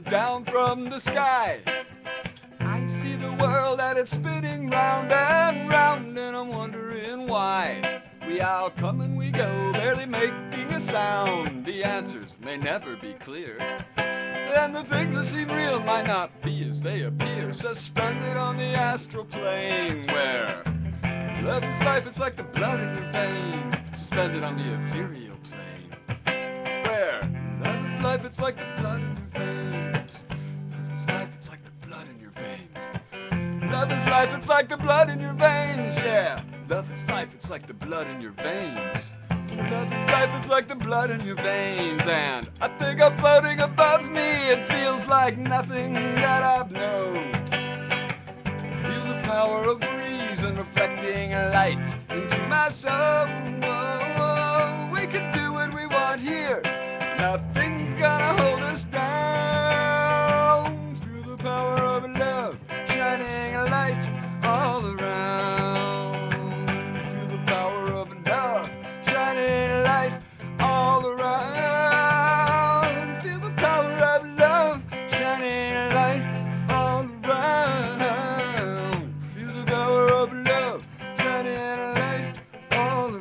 down from the sky. I see the world and it's spinning round and round, and I'm wondering why. We all come and we go, barely making a sound. The answers may never be clear, and the things that seem real might not be as they appear, suspended on the astral plane, where love is life, it's like the blood in your veins, suspended on the ethereal plane, where love is life, it's like the blood in your veins. Love is life, it's like the blood in your veins. Love is life, it's like the blood in your veins, yeah. Love is life, it's like the blood in your veins. Love is life, it's like the blood in your veins. And I think I'm floating above me, it feels like nothing that I've known. Feel the power of reason reflecting light into my soul. We can do what we want here, nothing's gonna hold us down. Through the power of love, shining a light all around. Through the power of love, shining a light all around. Feel the power of love, shining a light all around. Feel the power of love, shining a light all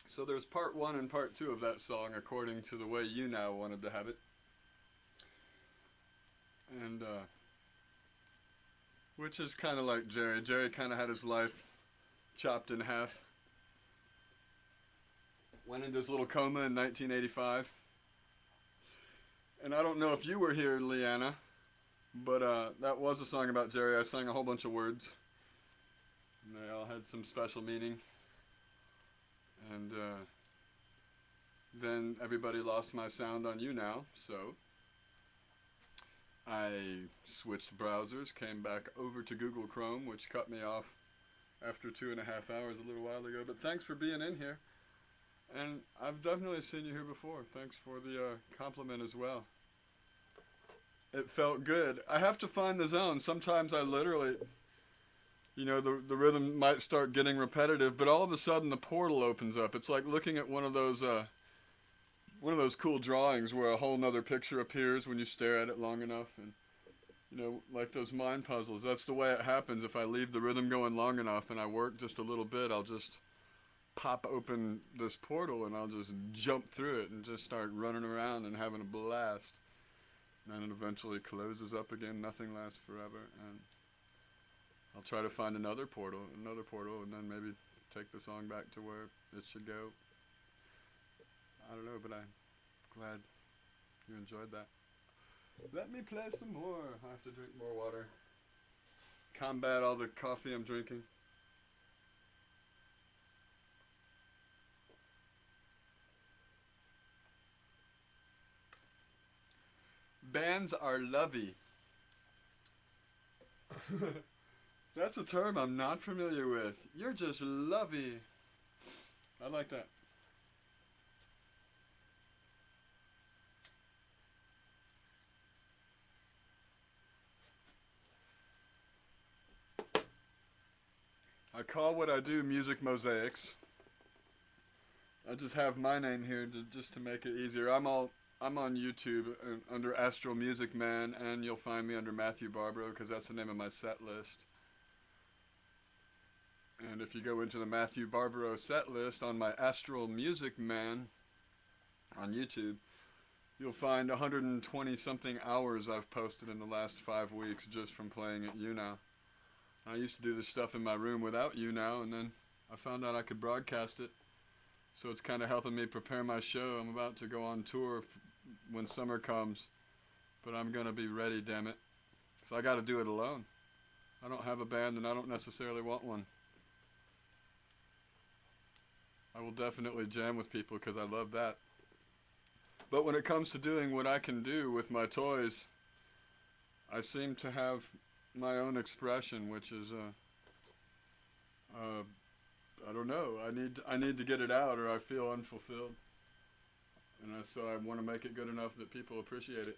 So there's part one and part two of that song according to the way you now wanted to have it. And, which is kind of like Jerry. Jerry kind of had his life chopped in half. Went into his little coma in 1985. And I don't know if you were here, Leanna, but that was a song about Jerry. I sang a whole bunch of words. And they all had some special meaning. And then everybody lost my sound on you now, so I switched browsers, came back over to Google Chrome, which cut me off after 2.5 hours a little while ago. But thanks for being in here. And I've definitely seen you here before. Thanks for the compliment as well. It felt good. I have to find the zone. Sometimes I literally, you know, the rhythm might start getting repetitive, but all of a sudden the portal opens up. It's like looking at one of those cool drawings where a whole nother picture appears when you stare at it long enough. And, you know, like those mind puzzles. That's the way it happens. If I leave the rhythm going long enough and I work just a little bit, I'll just pop open this portal and I'll just jump through it and just start running around and having a blast. And then it eventually closes up again. Nothing lasts forever. And I'll try to find another portal, and then maybe take the song back to where it should go. I don't know, but I'm glad you enjoyed that. Let me play some more. I have to drink more water. Combat all the coffee I'm drinking. Bands are lovey. That's a term I'm not familiar with. You're just lovey. I like that. I call what I do music mosaics. I just have my name here just to make it easier. I'm on YouTube under Astral Music Man, and you'll find me under Matthew Barbaro because that's the name of my set list. And if you go into the Matthew Barbaro set list on my Astral Music Man on YouTube, you'll find 120 something hours I've posted in the last 5 weeks just from playing at YouNow. I used to do this stuff in my room without YouNow, and then I found out I could broadcast it. So it's kind of helping me prepare my show. I'm about to go on tour when summer comes, but I'm going to be ready, damn it. So I got to do it alone. I don't have a band, and I don't necessarily want one. I will definitely jam with people because I love that. But when it comes to doing what I can do with my toys, I seem to have my own expression, which is I don't know. I need to get it out, or I feel unfulfilled, and so I want to make it good enough that people appreciate it.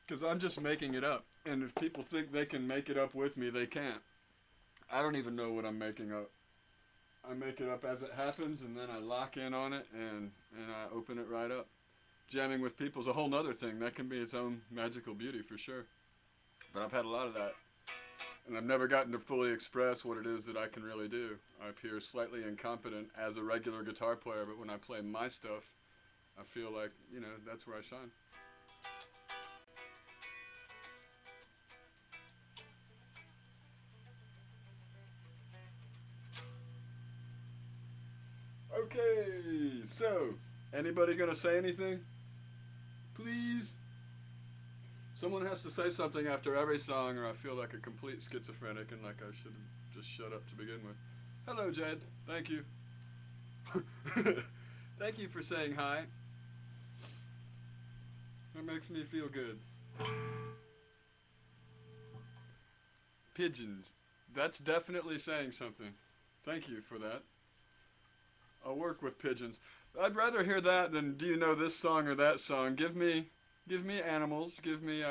Because I'm just making it up, and if people think they can make it up with me, they can't. I don't even know what I'm making up. I make it up as it happens, and then I lock in on it, and I open it right up. Jamming with people is a whole nother thing. That can be its own magical beauty for sure. But I've had a lot of that. And I've never gotten to fully express what it is that I can really do. I appear slightly incompetent as a regular guitar player, but when I play my stuff, I feel like, you know, that's where I shine. Okay, so, anybody gonna say anything? Please? Someone has to say something after every song, or I feel like a complete schizophrenic and like I should have just shut up to begin with. Hello, Jed. Thank you. Thank you for saying hi. That makes me feel good. Pigeons. That's definitely saying something. Thank you for that. I'll work with pigeons. I'd rather hear that than do you know this song or that song. Give me animals. Give me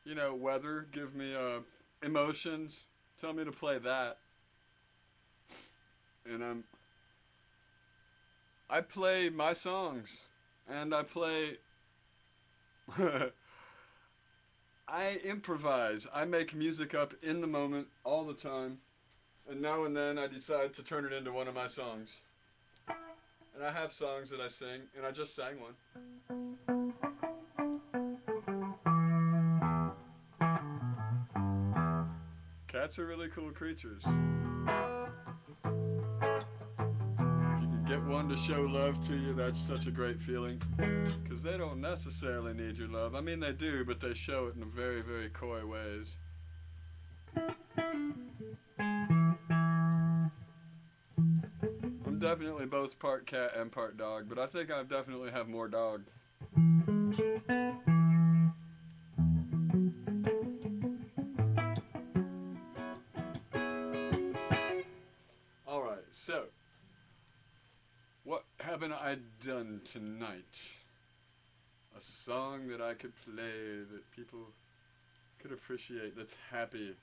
you know, weather. Give me emotions. Tell me to play that. And I play my songs, and I play. I improvise. I make music up in the moment all the time. And now and then I decide to turn it into one of my songs. And I have songs that I sing, and I just sang one. Cats are really cool creatures. If you can get one to show love to you, that's such a great feeling. Because they don't necessarily need your love. I mean, they do, but they show it in very, very coy ways. I'm definitely both part cat and part dog, but I think I definitely have more dog. Alright, so what haven't I done tonight? A song that I could play that people could appreciate, that's happy.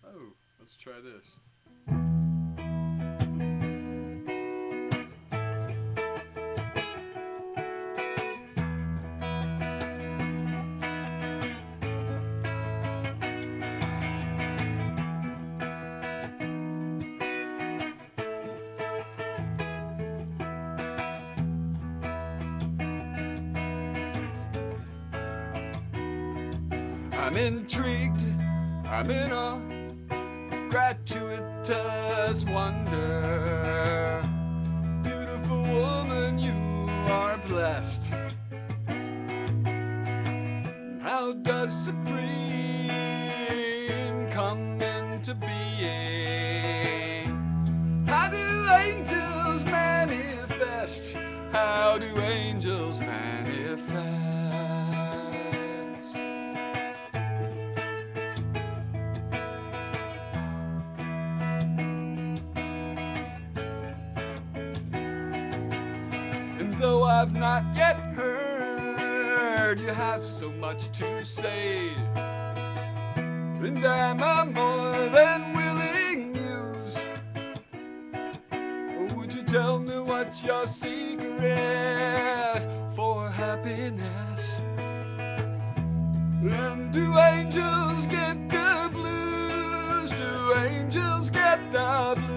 Oh, let's try this. I'm intrigued, I'm in awe, gratuitous wonder. Beautiful woman, you are blessed. How does supreme come into being? How do angels manifest? How do angels manifest? Though I've not yet heard you have so much to say, and I'm a more than willing muse. Would you tell me what's your secret for happiness? And do angels get the blues? Do angels get the blues?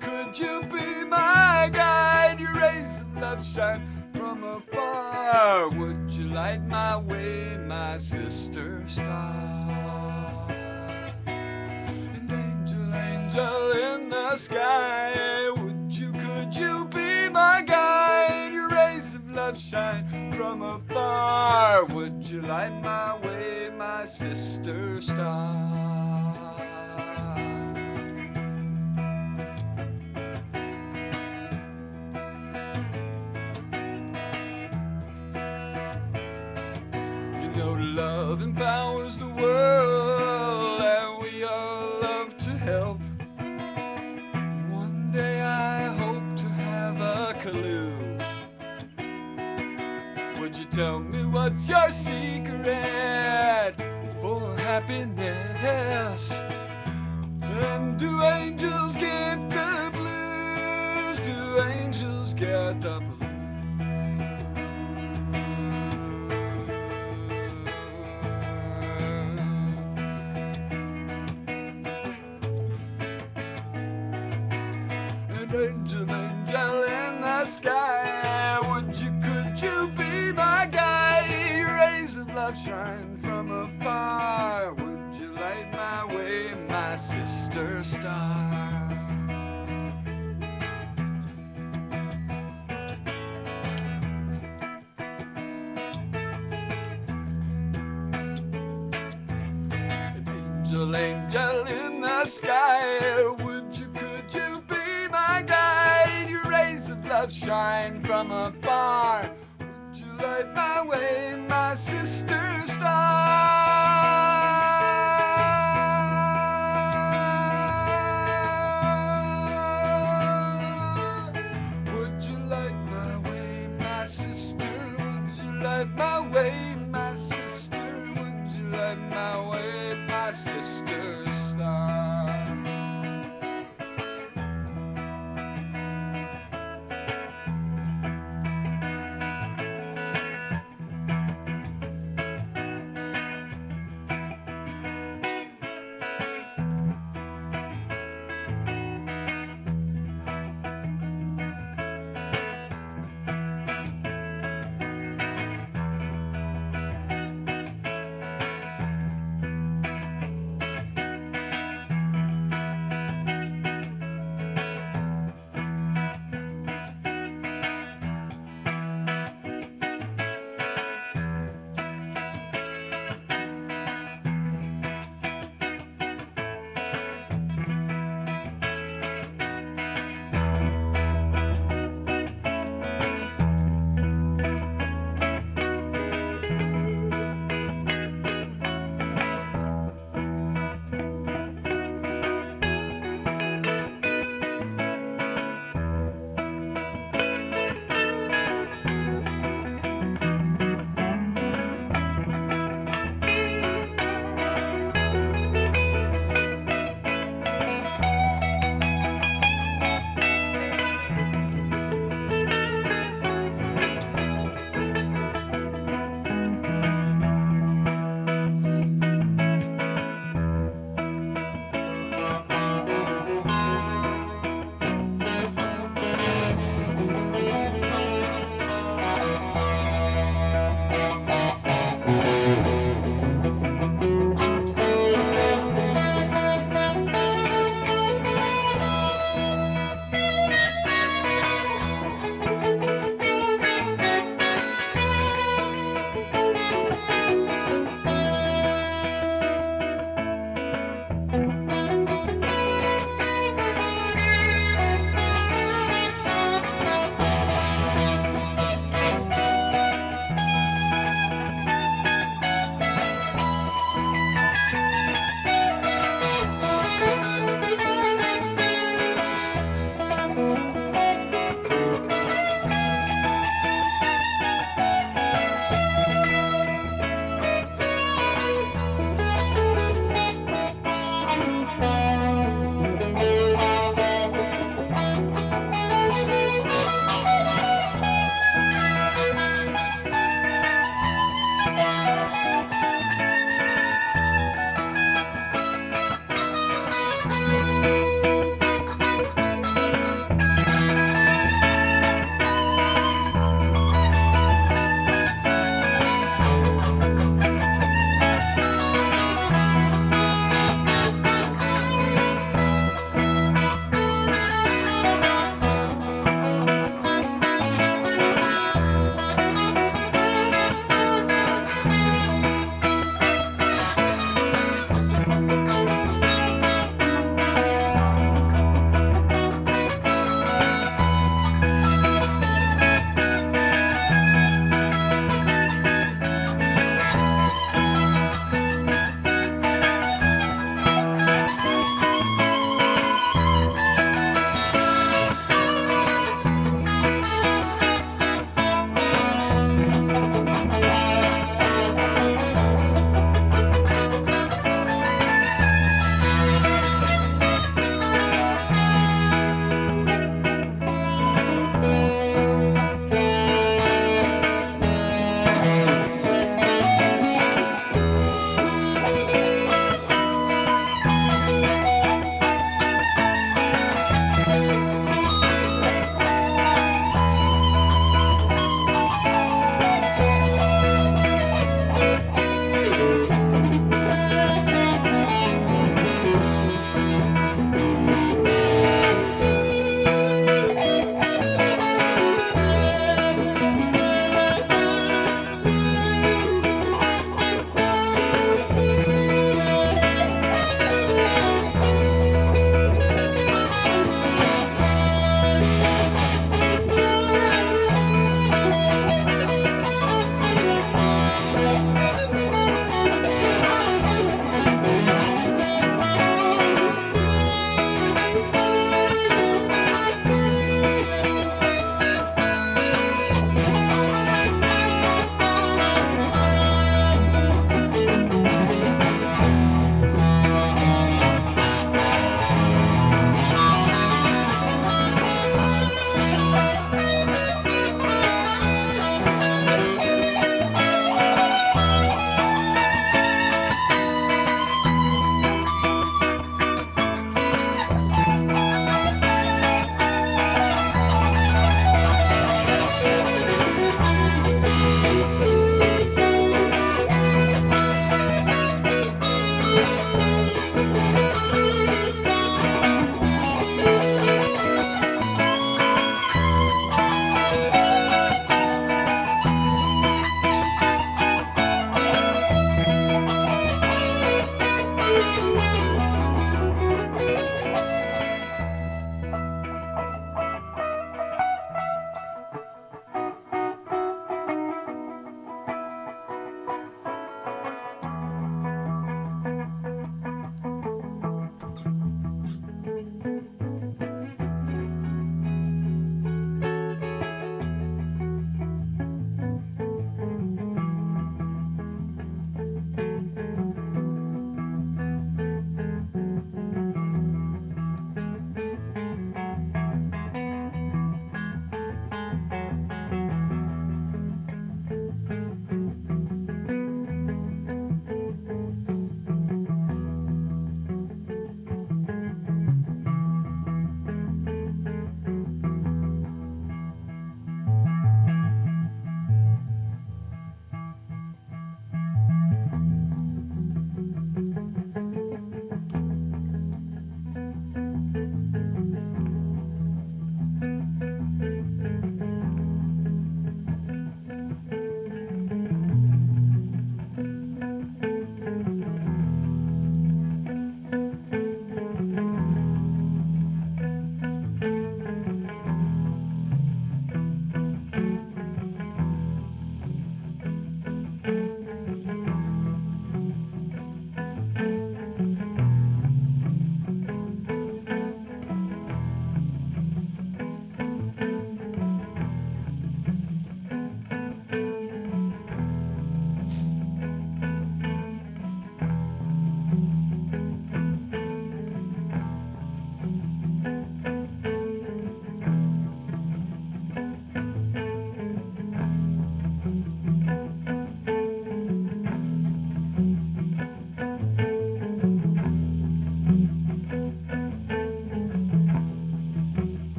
Could you be my guide? Your rays of love shine from afar. Would you light my way, my sister star? And angel, angel in the sky, could you be my guide? Your rays of love shine from afar. Would you light my way, my sister star? Love empowers the world, and we all love to help. One day I hope to have a clue. Would you tell me what's your secret for happiness? And do angels get the blues? Do angels get the blues? Angel, angel in the sky, could you be my guide? Your rays of love shine from afar. Would you light my way, my sister star? Angel, angel in the sky, could you be my guide? Your rays of love shine from afar. Would you light my way, my sister star? Would you light my way, my sister? Would you light my way, my sister? Would you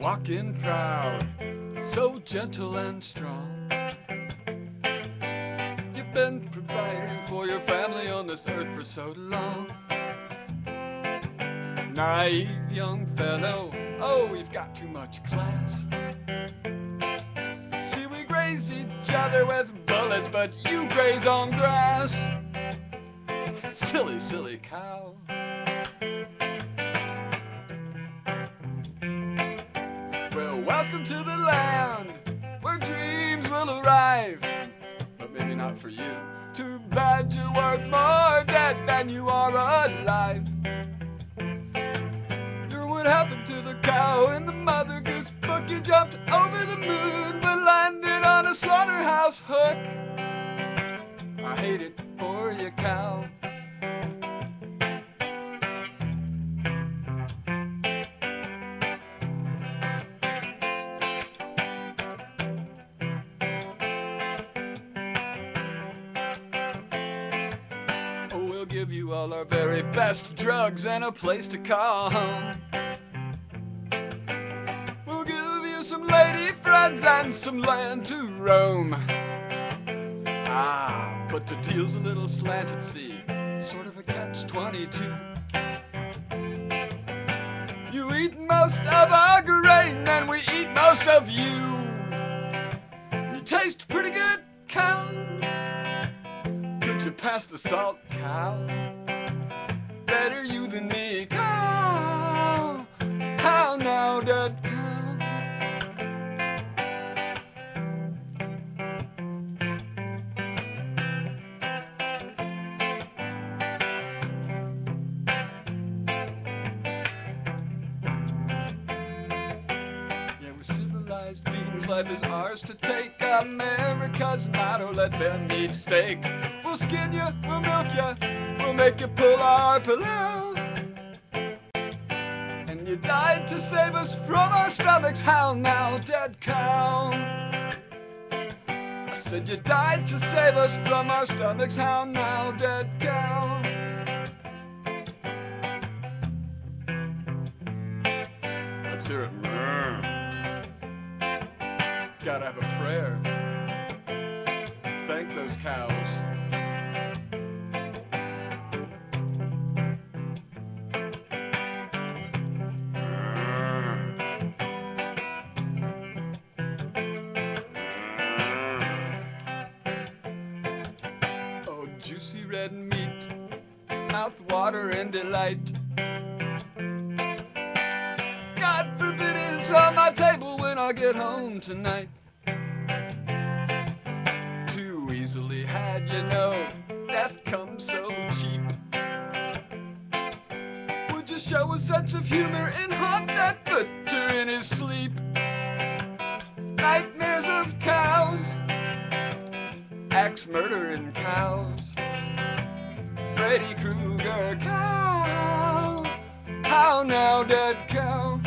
walking proud, so gentle and strong. You've been providing for your family on this earth for so long. Naive young fellow, oh, you've got too much class. See, we graze each other with bullets, but you graze on grass. Silly, silly cow. Well, welcome to the land where dreams will arrive, but maybe not for you. Too bad you're worth more dead than you are alive. You're what happened to the cow in the Mother Goose book. You jumped over the moon but landed on a slaughterhouse hook. I hate it for you, cow. We'll give you all our very best drugs and a place to come. We'll give you some lady friends and some land to roam. Ah, but the deal's a little slanted, see, sort of a catch-22. You eat most of our grain and we eat most of you. You taste pretty good, cow. Could you pass the salt, cow? Better you than me, cow. How now, dead cow? Yeah, we're civilized beings. Life is ours to take. America's motto, let them eat steak. We'll skin you, we'll milk you, we'll make you pull our pillow. And you died to save us from our stomachs. How now, dead cow? I said you died to save us from our stomachs. How now, dead cow? Let's hear it. Gotta have a prayer. Thank those cows. Oh, juicy red meat, mouth water and delight. God forbid it's on my table when I get home tonight. Too easily had, you know, death comes so cheap. Would you show a sense of humor and haunt that butcher in his sleep? Nightmares of cows, axe murdering cows. Freddy Krueger, cow. How now, dead cow?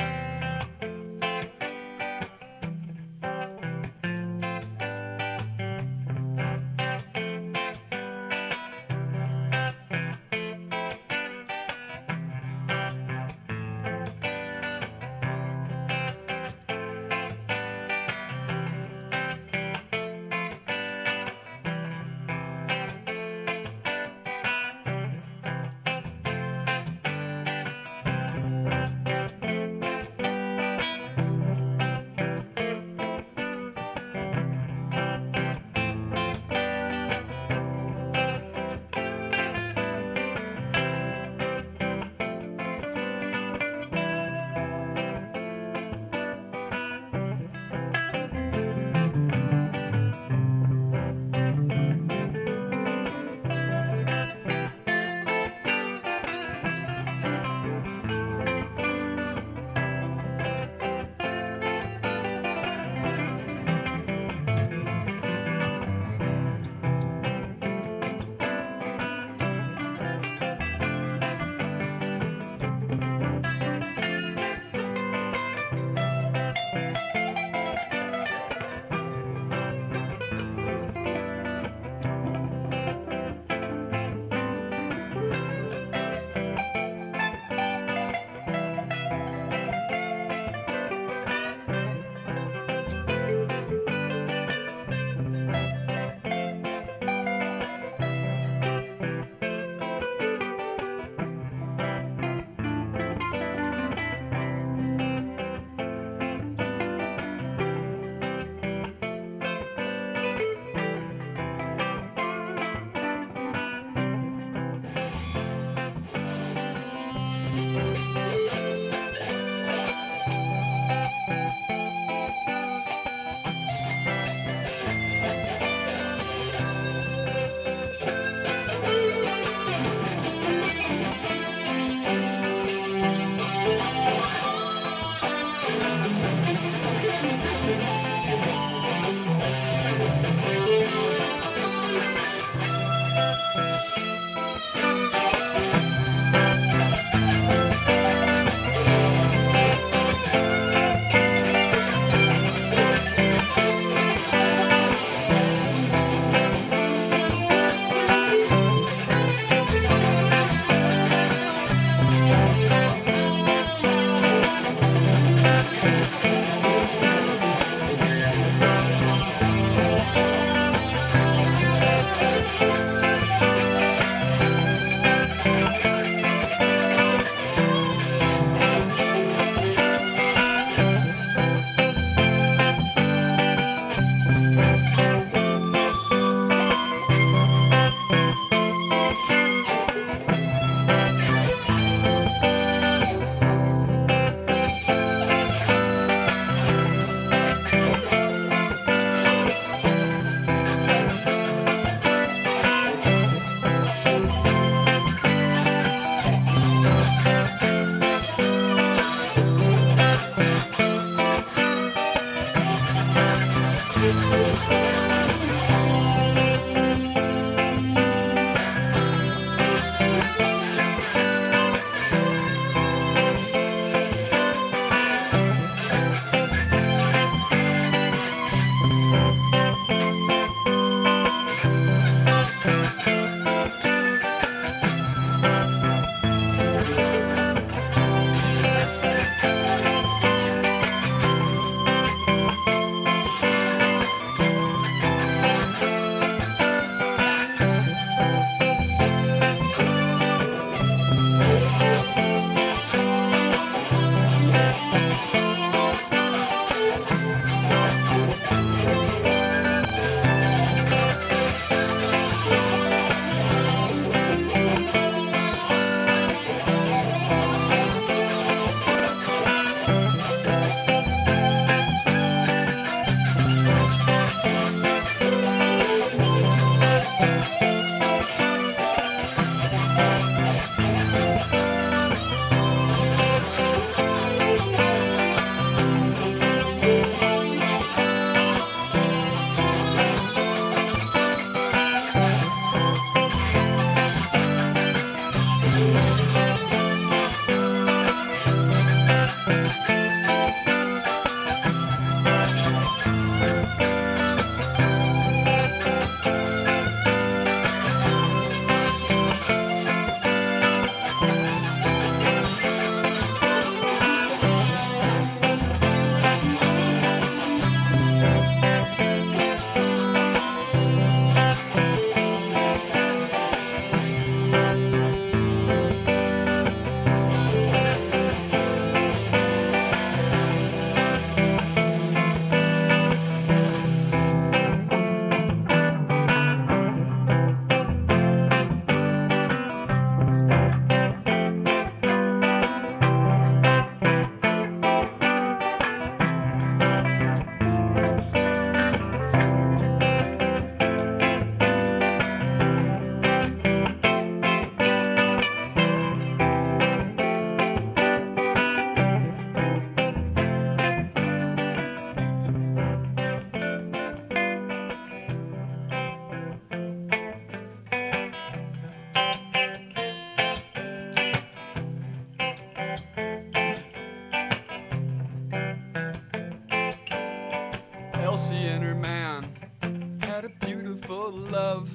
love.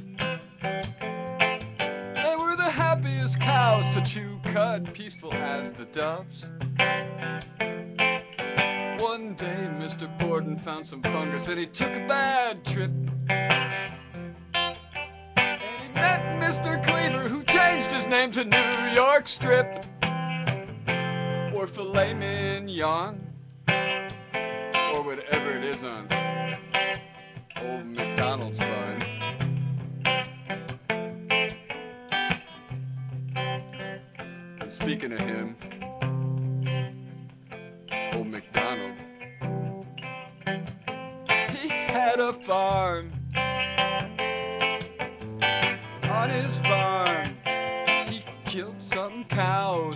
They were the happiest cows to chew cud, peaceful as the doves. One day Mr. Borden found some fungus and he took a bad trip. And he met Mr. Cleaver, who changed his name to New York Strip, or filet mignon, or whatever it is on old McDonald's bun. And speaking of him, old McDonald, he had a farm. On his farm, he killed some cows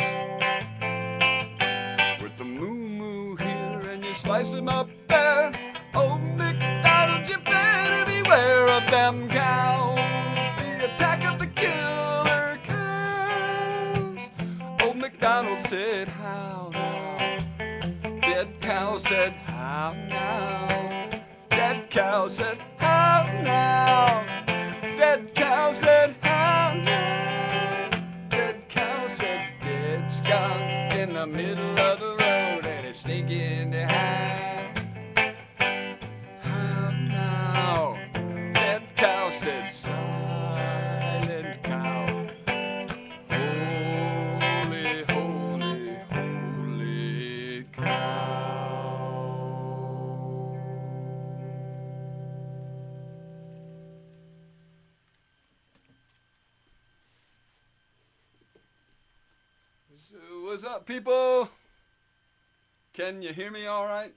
with the moo-moo here, and you slice him up there. Old McDonald, you better beware of them cows. The attack of the killer cows. Old McDonald said, how now? Dead cow said, how now? Dead cow said, how now? Dead cow said, how now? Dead cow said, dead skunk in the middle of the road and it's stinking to high. How now? Dead cow said, silent cow. Holy, holy, holy cow. So, what's up, people? Can you hear me all right?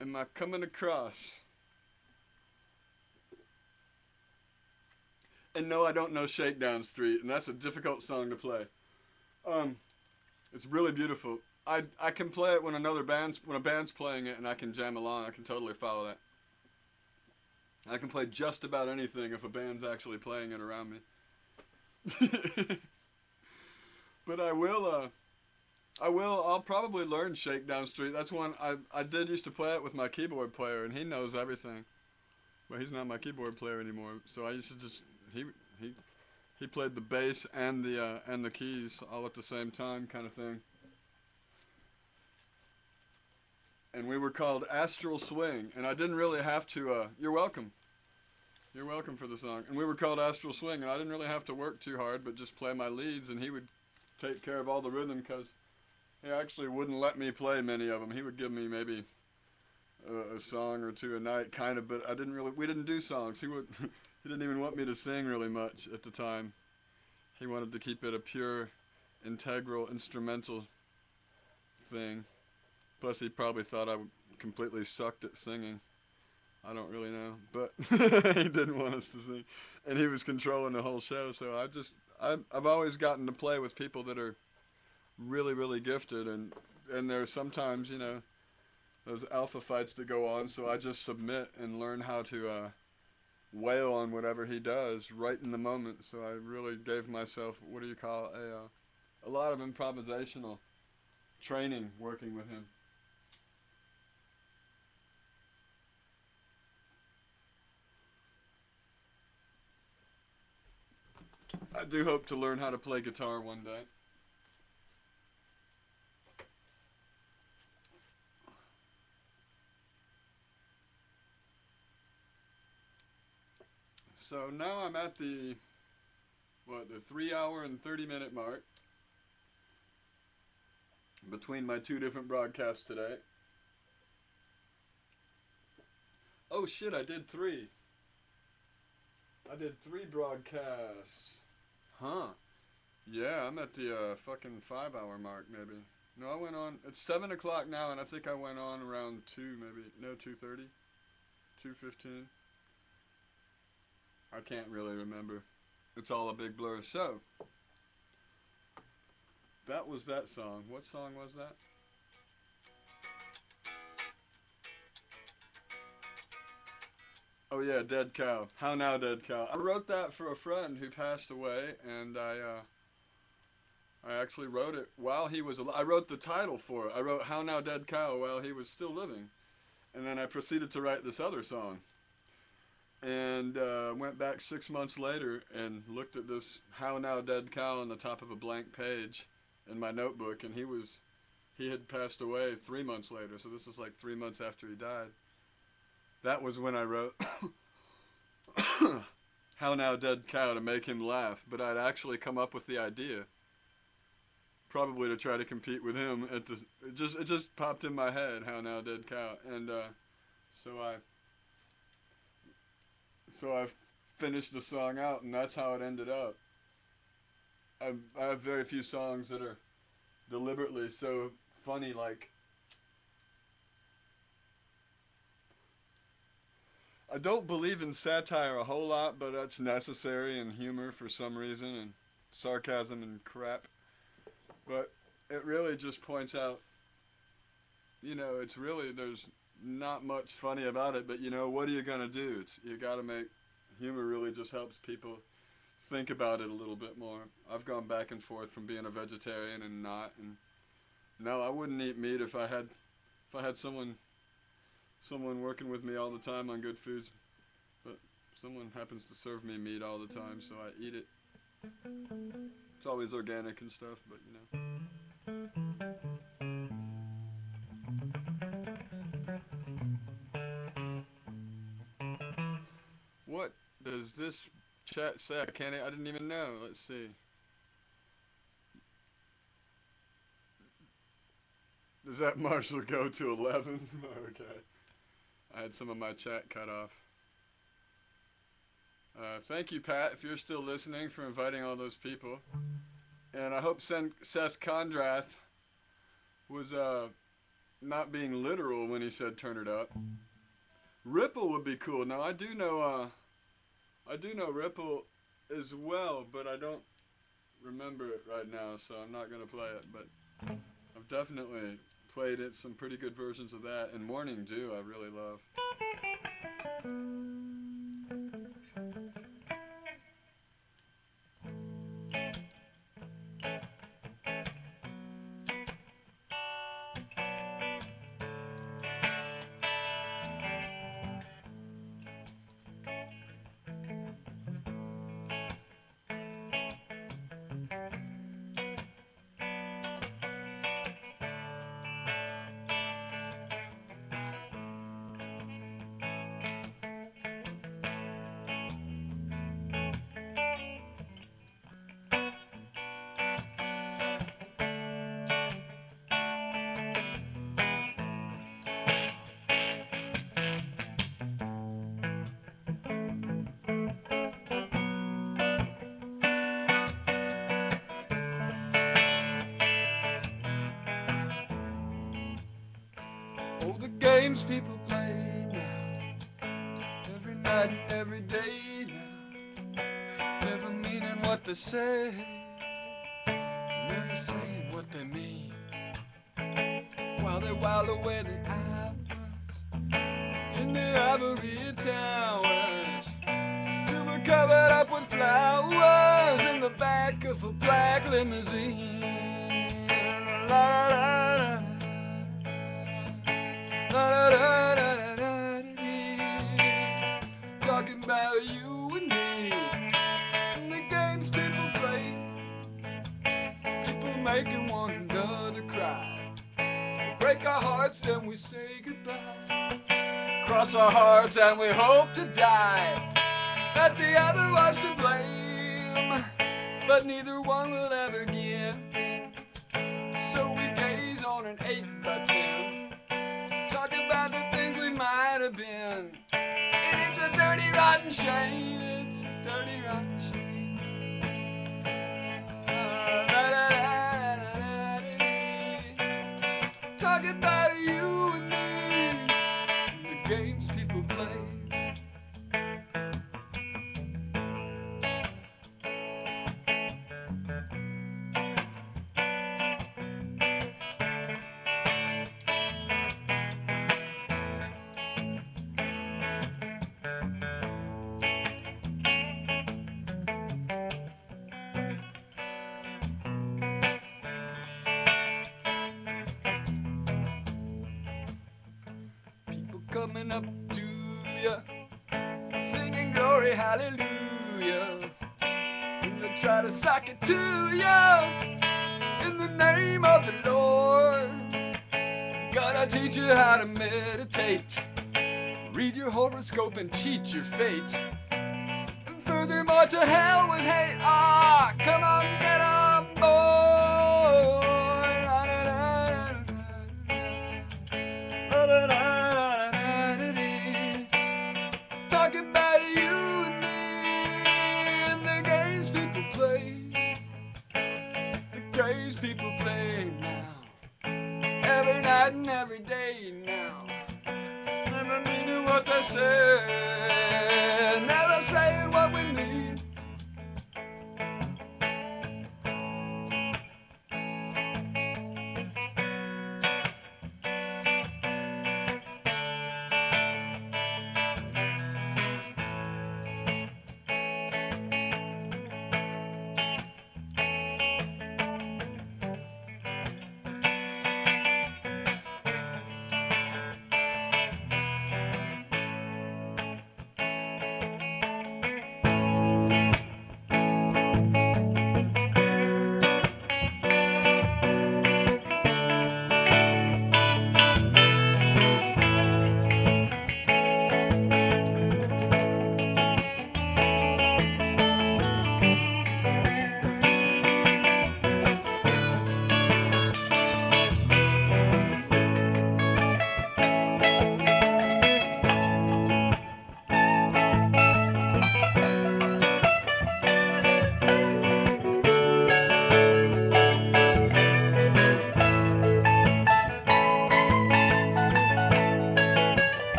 Am I coming across? And no, I don't know Shakedown Street, and that's a difficult song to play. It's really beautiful. I can play it when a band's playing it, and I can jam along. I can totally follow that. I can play just about anything if a band's actually playing it around me. But I'll probably learn Shakedown Street. That's one I did used to play it with my keyboard player, and he knows everything. Well, he's not my keyboard player anymore, so I used to just he played the bass and the keys all at the same time, kind of thing. And we were called Astral Swing, and I didn't really have to. You're welcome. You're welcome for the song. And we were called Astral Swing, and I didn't really have to work too hard, but just play my leads, and he would take care of all the rhythm, because he actually wouldn't let me play many of them. He would give me maybe a song or two a night, kind of, but we didn't do songs. He didn't even want me to sing really much at the time. He wanted to keep it a pure, integral, instrumental thing. Plus, he probably thought I completely sucked at singing. I don't really know, but he didn't want us to sing, and he was controlling the whole show. So I've always gotten to play with people that are really, really gifted, and there's sometimes, you know, those alpha fights that go on. So I just submit and learn how to wail on whatever he does right in the moment. So I really gave myself, what do you call it, a lot of improvisational training working with him. I do hope to learn how to play guitar one day. So now I'm at the 3-hour and 30-minute mark between my two different broadcasts today. Oh shit, I did 3. I did 3 broadcasts. Huh. Yeah, I'm at the fucking 5-hour mark, maybe. No, I went on, it's 7 o'clock now, and I think I went on around 2, maybe. No, 2:30? 2:15? I can't really remember. It's all a big blur. So, that was that song. What song was that? Oh yeah, Dead Cow. How Now, Dead Cow. I wrote that for a friend who passed away, and I actually wrote it while he was alive. I wrote the title for it. I wrote How Now, Dead Cow while he was still living. And then I proceeded to write this other song. went back 6 months later and looked at this "How Now Dead Cow" on the top of a blank page in my notebook, and he had passed away 3 months later, so this is like 3 months after he died. That was when I wrote "How Now Dead Cow" to make him laugh, but I'd actually come up with the idea, probably to try to compete with him. It just popped in my head, "How Now Dead Cow," and so I finished the song out, and that's how it ended up. I have very few songs that are deliberately so funny. Like, I don't believe in satire a whole lot, but that's necessary in humor for some reason, and sarcasm and crap. But it really just points out, it's really, there's not much funny about it, but what are you gonna do? You gotta make, humor really just helps people think about it a little bit more. I've gone back and forth from being a vegetarian and not, and no, I wouldn't eat meat if I had someone working with me all the time on good foods, but someone happens to serve me meat all the time, so I eat it. It's always organic and stuff, but What does this chat say? I didn't even know. Let's see. Does that Marshall go to 11? Okay. I had some of my chat cut off. Thank you, Pat, if you're still listening, for inviting all those people. And I hope Seth Condrath was not being literal when he said "turn it up." Ripple would be cool. Now I do know Ripple as well, but I don't remember it right now, so I'm not gonna play it. But I've definitely played it, some pretty good versions of that, and Morning Dew I really love. Oh, the games people play now, every night and every day now, never meaning what they say, never saying what they mean, while they while away the hours in their ivory towers, till we're covered up with flowers in the back of a black limousine. La, la, la, la. Talking about you and me, and the games people play, people making one another cry. We break our hearts, then we say goodbye, cross our hearts and we hope to die, that the other was to blame, but neither one will ever give. So we gaze on an 8x10, talk about the things we might have been. And it's a dirty, rotten shame. It's a dirty, rotten shame. Talk about you and me, and the games people play. Coming up to you, singing and glory, hallelujah. And they try to sock it to you in the name of the Lord. Gonna teach you how to meditate, read your horoscope and cheat your fate. And furthermore, to hell with hate. Ah, come on, get on board. Talking about you and me and the games people play. The games people play now. Every night and every day now. Never meaning what they say, never saying what we mean.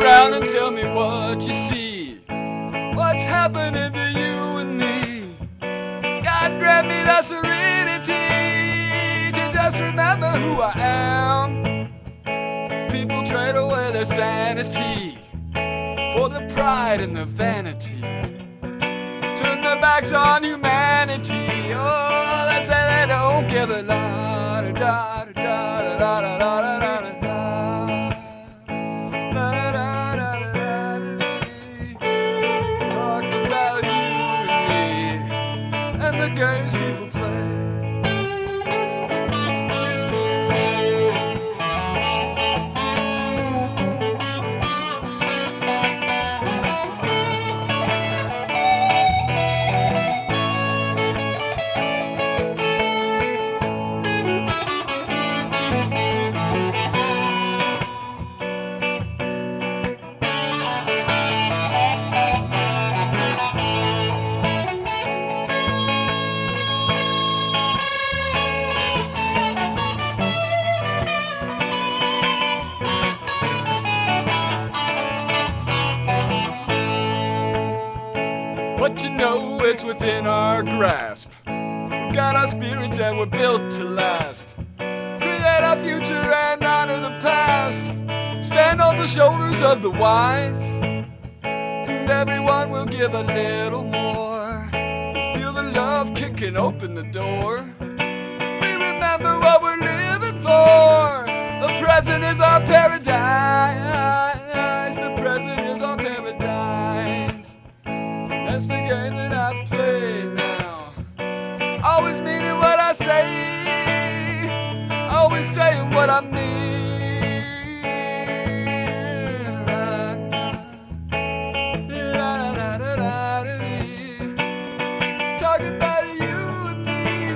around and tell me what you see. What's happening to you and me? God grant me the serenity to just remember who I am. People trade away their sanity for the pride and the vanity. Turn their backs on humanity. Oh, they say they don't give a la da da da da da da da da da. The games people play. it's within our grasp. We've got our spirits and we're built to last. Create our future and honor the past. Stand on the shoulders of the wise, and everyone will give a little more. Feel the love kicking open the door. We remember what we're living for. The present is our paradise. The present is our paradise. That's the game that I play now. Always meaning what I say. Always saying what I mean. Talking about you and me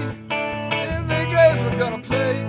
in the games we're gonna play.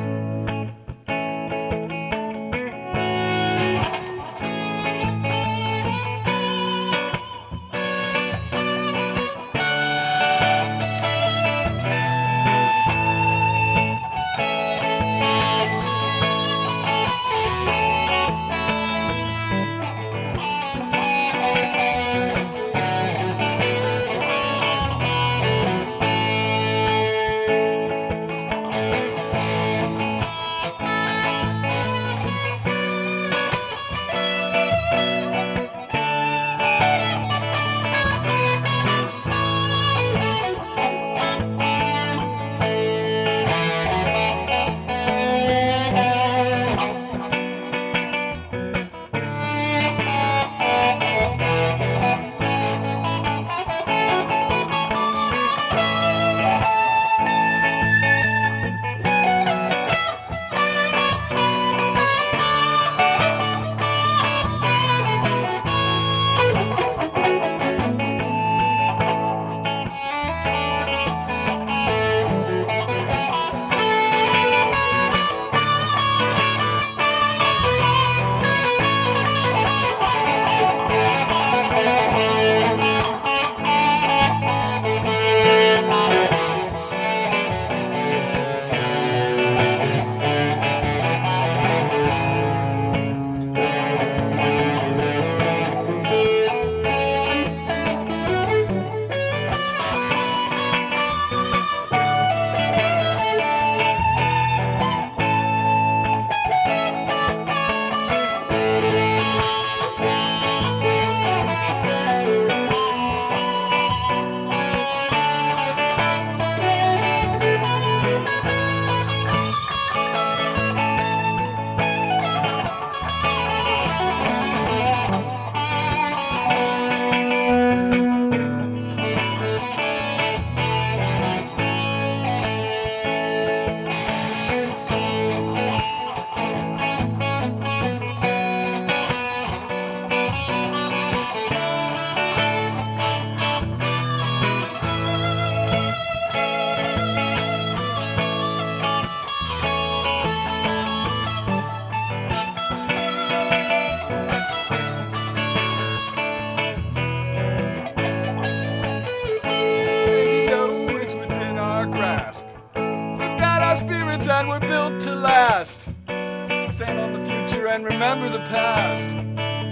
And we're built to last. Stand on the future and remember the past.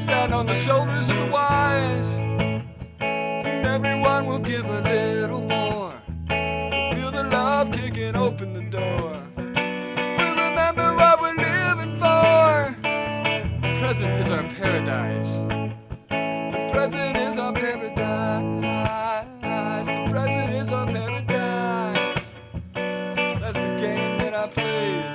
Stand on the shoulders of the wise, and everyone will give a little more. Feel the love kicking open the door. We'll remember what we're living for. The present is our paradise. The present is our paradise. The present is our paradise. That's the game that I played.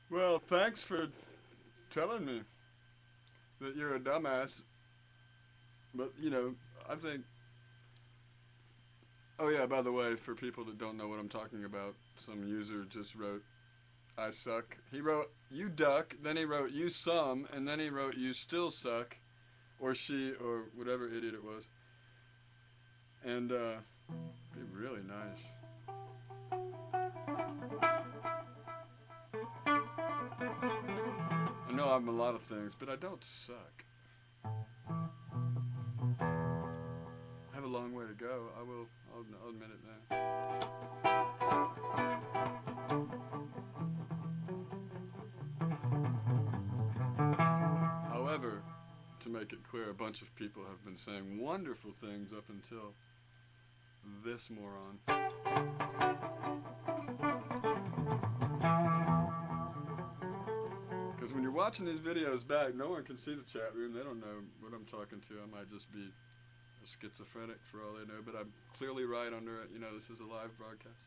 Well, thanks for telling me that you're a dumbass. But, you know, I think... Oh, yeah, by the way, for people that don't know what I'm talking about, some user just wrote, I suck. He wrote you duck, then he wrote you some, and then he wrote you still suck, or she, or whatever idiot it was. And be really nice. I know I'm a lot of things, but I don't suck. I have a long way to go. I'll admit it now. However, to make it clear, a bunch of people have been saying wonderful things up until this moron. Because when you're watching these videos back, no one can see the chat room. They don't know what I'm talking to. I might just be a schizophrenic for all they know, but I'm clearly right under it. You know, this is a live broadcast.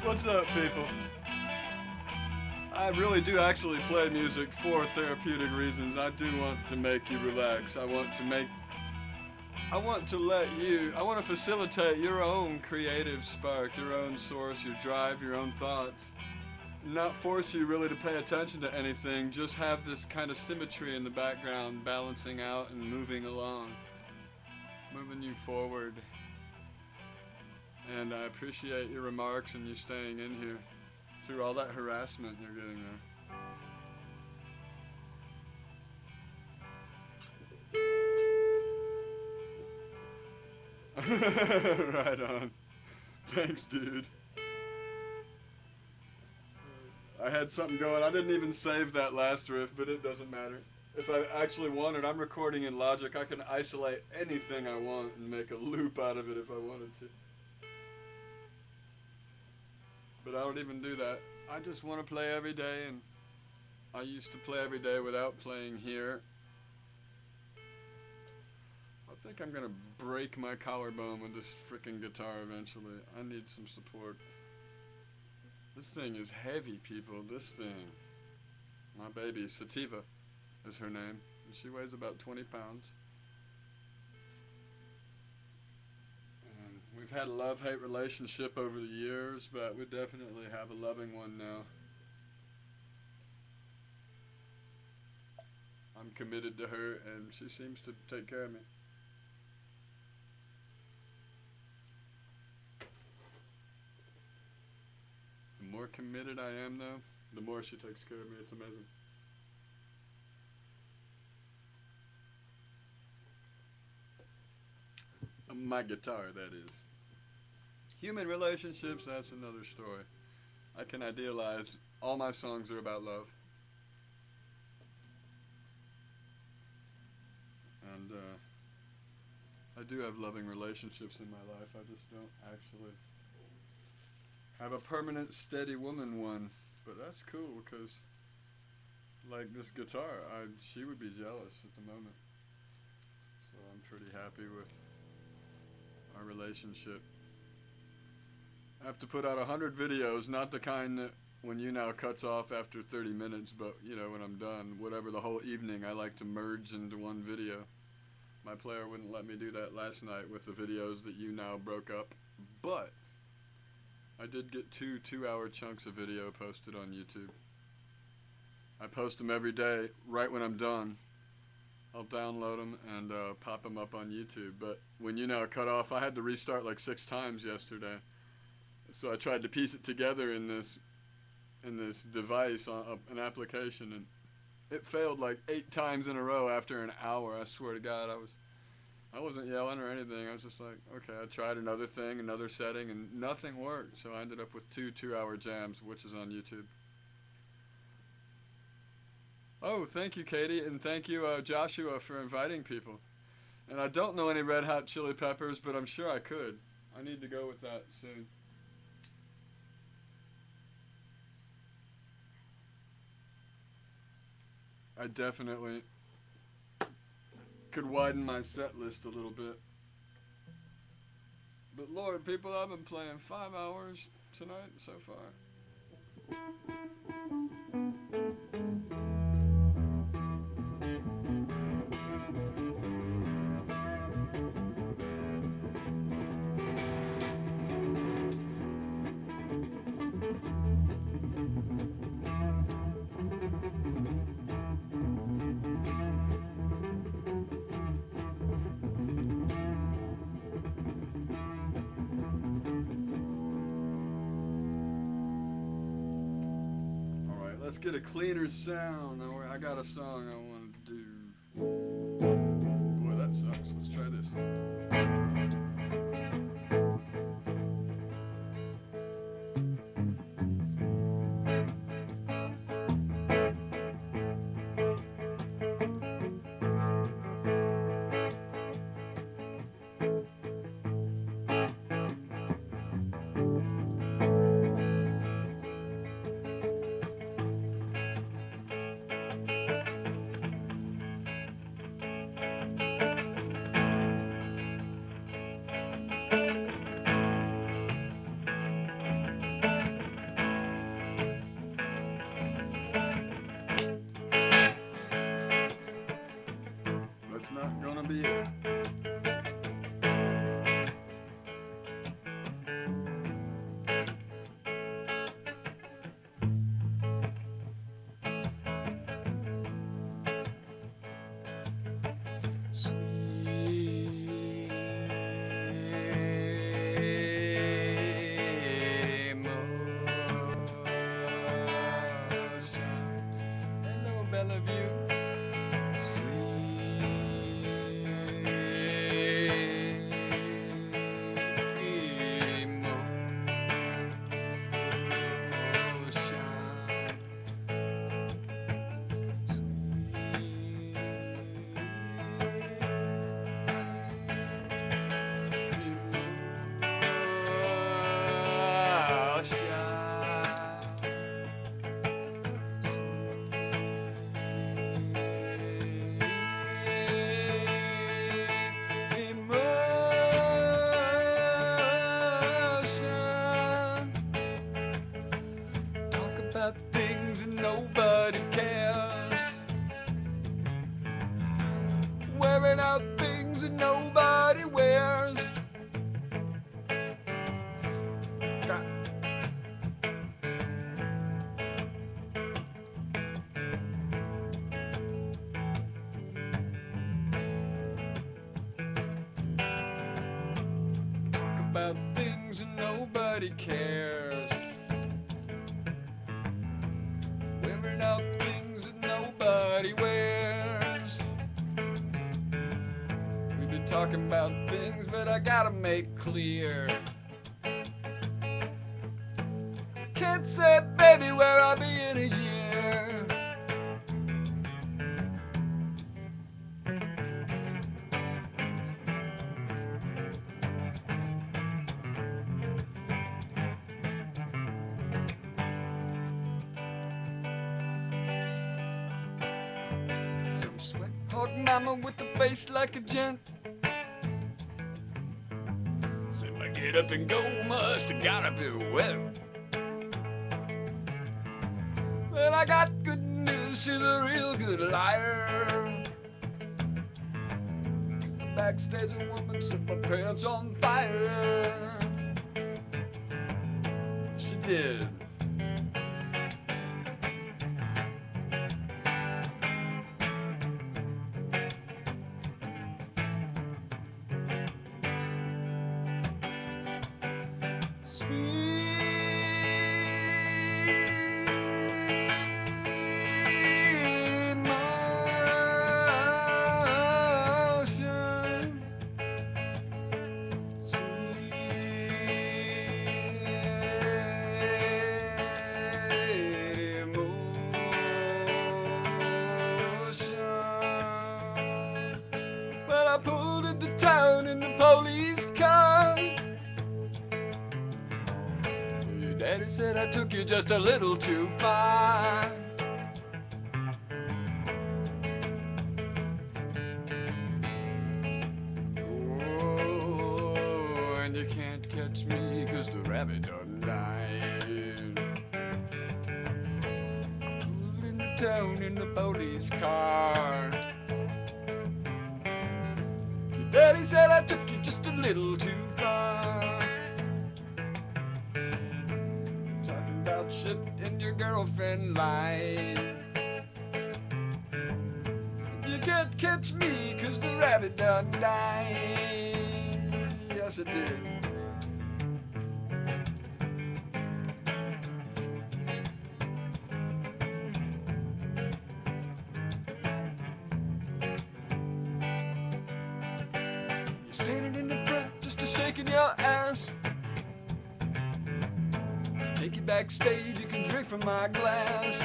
What's up, people? I really do actually play music for therapeutic reasons. I do want to make you relax. I want to facilitate your own creative spark, your own source, your drive, your own thoughts. Not force you really to pay attention to anything, just have this kind of symmetry in the background, balancing out and moving along, moving you forward. And I appreciate your remarks and you staying in here through all that harassment you're getting there. Right on. Thanks, dude. I had something going. I didn't even save that last riff, but it doesn't matter. If I actually wanted, I'm recording in Logic. I can isolate anything I want and make a loop out of it if I wanted to. But I don't even do that. I just want to play every day, and I used to play every day without playing here. I think I'm gonna break my collarbone with this freaking guitar eventually. I need some support. This thing is heavy, people. This thing. My baby, Sativa, is her name. And she weighs about 20 pounds. And we've had a love-hate relationship over the years, but we definitely have a loving one now. I'm committed to her, and she seems to take care of me. The more committed I am, though, the more she takes care of me. It's amazing. My guitar, that is. Human relationships, that's another story. I can idealize. All my songs are about love. And I do have loving relationships in my life. I just don't actually have a permanent, steady woman one. But that's cool because, like this guitar, she would be jealous at the moment. So I'm pretty happy with our relationship. I have to put out 100 videos, not the kind that when you now cuts off after 30 minutes, but you know, when I'm done, whatever the whole evening, I like to merge into one video. My player wouldn't let me do that last night with the videos that you now broke up, but I did get two 2-hour chunks of video posted on YouTube. I post them every day, right when I'm done. I'll download them and pop them up on YouTube. But when you now cut off, I had to restart like 6 times yesterday. So I tried to piece it together in this device, an application, and it failed like 8 times in a row after an hour. I swear to God, I wasn't yelling or anything. I was just like, okay, I tried another thing, another setting, and nothing worked. So I ended up with 2 2-hour jams, which is on YouTube. Oh, thank you, Katie, and thank you, Joshua, for inviting people. And I don't know any Red Hot Chili Peppers, but I'm sure I could. I need to go with that soon. I definitely could widen my set list a little bit. But Lord, people, I've been playing 5 hours tonight so far. Let's get a cleaner sound. I got a song I want to do. Boy, that sucks. Let's try this. That's not gonna be it. Things and nobody cares. Wearing out things that nobody wears. Talk about things and nobody cares. Wearing out things that nobody wears. We've been talking about things, but I gotta make clear. Can't say, baby, where I'll be in a year. Sweat hot mama with a face like a gent. Said my get up and go must have gotta be wet. Well, I got good news, she's a real good liar. The backstage a woman set my pants on fire. She did. I pulled into town in the police car. Your daddy said I took you just a little too far. Oh, and you can't catch me 'cause the rabbit done died. Pulled into town in the police car. Daddy said I took you just a little too far. Talking about shit in your girlfriend life. You can't catch me 'cause the rabbit done died. Yes, it did. Standing in the front just a shaking your ass. Take you backstage, you can drink from my glass.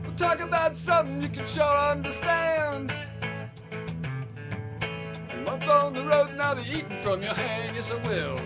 We'll talk about something you can sure understand. A month on the road and I'll be eating from your hand, yes I will.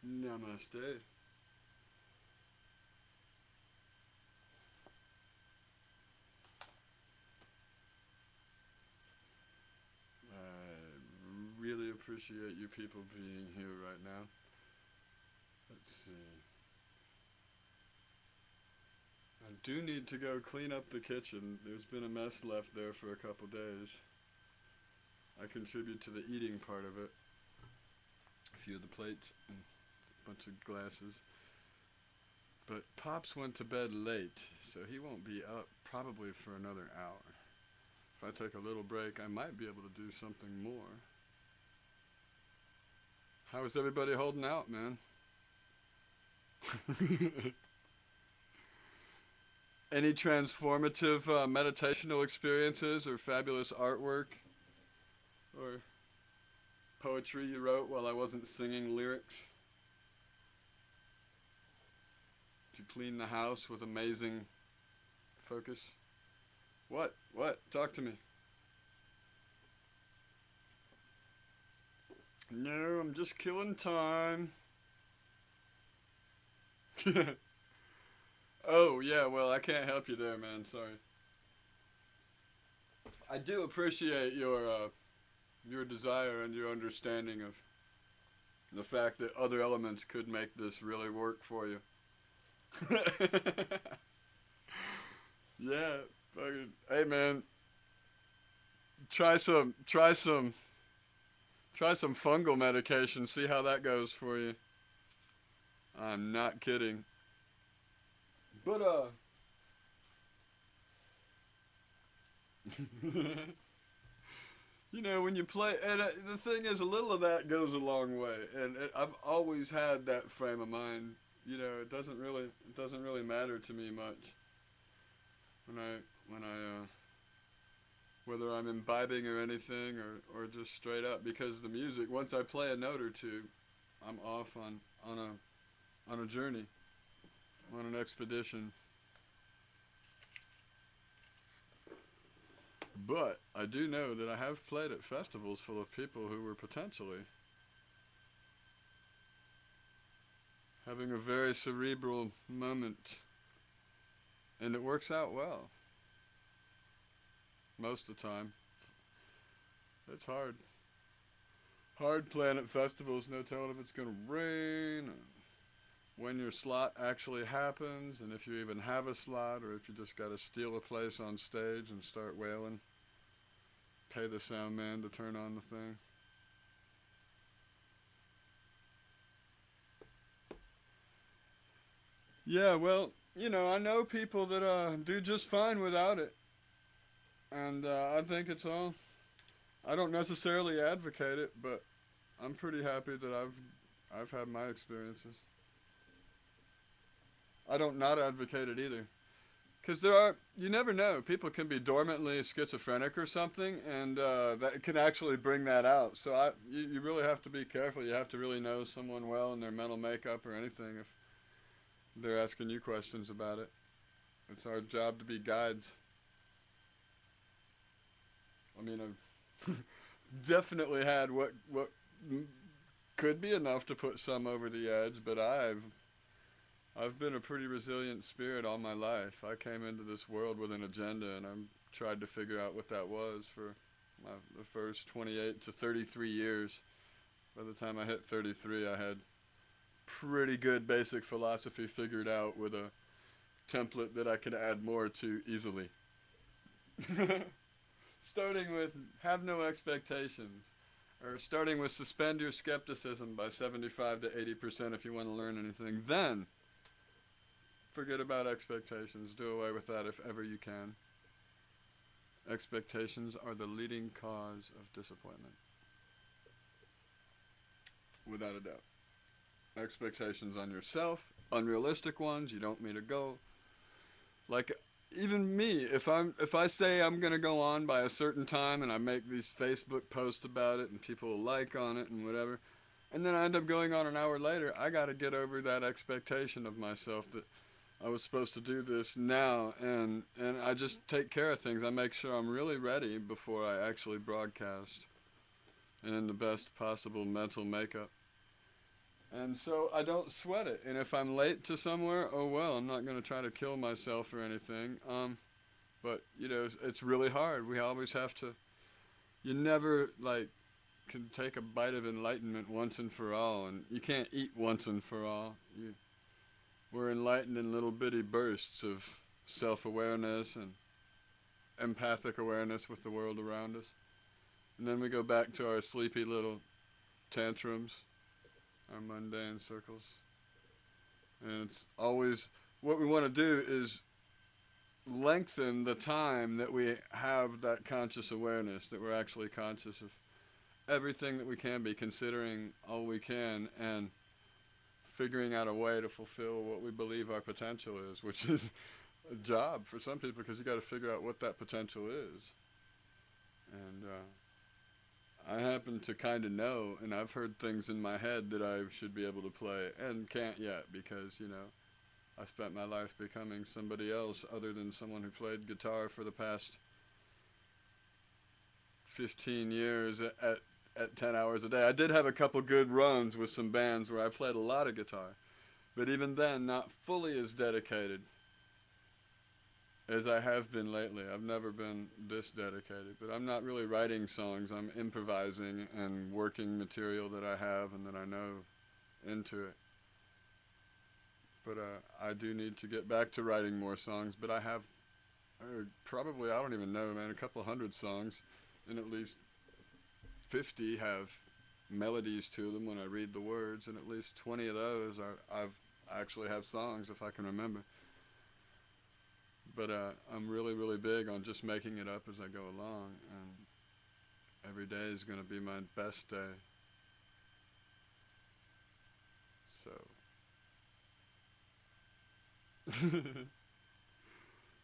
Namaste. I really appreciate you people being here right now. Let's see. I do need to go clean up the kitchen. There's been a mess left there for a couple days. I contribute to the eating part of it. A few of the plates and a bunch of glasses. But Pops went to bed late, so he won't be up probably for another hour. If I take a little break, I might be able to do something more. How is everybody holding out, man? Any transformative meditational experiences or fabulous artwork or poetry you wrote while I wasn't singing lyrics? Did you clean the house with amazing focus? What? Talk to me. No, I'm just killing time. Oh, yeah, well, I can't help you there, man. Sorry. I do appreciate your desire and your understanding of the fact that other elements could make this really work for you. Yeah, fucking, hey, man. Try some fungal medication. See how that goes for you. I'm not kidding. But, you know, when you play, and the thing is, a little of that goes a long way. And I've always had that frame of mind. You know, it doesn't really matter to me much when I whether I'm imbibing or anything or just straight up, because the music, once I play a note or two, I'm off on a journey, on an expedition. But I do know that I have played at festivals full of people who were potentially having a very cerebral moment, and it works out well. Most of the time. It's hard. Hard playing at festivals, no telling if it's going to rain, when your slot actually happens, and if you even have a slot, or if you just got to steal a place on stage and start wailing. Pay the sound man to turn on the thing. Yeah, well, you know, I know people that do just fine without it. And I think it's all. I don't necessarily advocate it, but I'm pretty happy that I've had my experiences. I don't not advocate it either, because you never know. People can be dormantly schizophrenic or something, and that can actually bring that out. So you really have to be careful. You have to really know someone well and their mental makeup or anything if they're asking you questions about it. It's our job to be guides. I mean, I've definitely had what could be enough to put some over the edge, but I've been a pretty resilient spirit all my life. I came into this world with an agenda, and I've tried to figure out what that was for the first 28 to 33 years. By the time I hit 33, I had pretty good basic philosophy figured out with a template that I could add more to easily. Starting with have no expectations, or starting with suspend your skepticism by 75 to 80% if you want to learn anything. Then forget about expectations. Do away with that if ever you can. Expectations are the leading cause of disappointment. Without a doubt. Expectations on yourself, unrealistic ones, you don't meet a goal. Like, even me, if I say I'm gonna go on by a certain time and I make these Facebook posts about it and people will like on it and whatever, and then I end up going on an hour later, I gotta get over that expectation of myself that I was supposed to do this now, and I just take care of things. I make sure I'm really ready before I actually broadcast and in the best possible mental makeup. And so I don't sweat it. And if I'm late to somewhere, oh well, I'm not going to try to kill myself or anything. But you know, it's really hard. We always have to. You never like can take a bite of enlightenment once and for all, and you can't eat once and for all. We're enlightened in little bitty bursts of self-awareness and empathic awareness with the world around us, and then we go back to our sleepy little tantrums, our mundane circles. And it's always what we want to do is lengthen the time that we have that conscious awareness, that we're actually conscious of everything that we can be, considering all we can, and figuring out a way to fulfill what we believe our potential is, which is a job for some people, because you got to figure out what that potential is. And I happen to kind of know, and I've heard things in my head that I should be able to play and can't yet, because, you know, I spent my life becoming somebody else other than someone who played guitar for the past 15 years at 10 hours a day. I did have a couple good runs with some bands where I played a lot of guitar, but even then, not fully as dedicated as I have been lately. I've never been this dedicated, but I'm not really writing songs. I'm improvising and working material that I have and that I know into it. But I do need to get back to writing more songs, but I have probably, I don't even know, man, a couple hundred songs, and at least 50 have melodies to them when I read the words, and at least 20 of those I've actually have songs if I can remember. But I'm really, really big on just making it up as I go along, and every day is going to be my best day. So,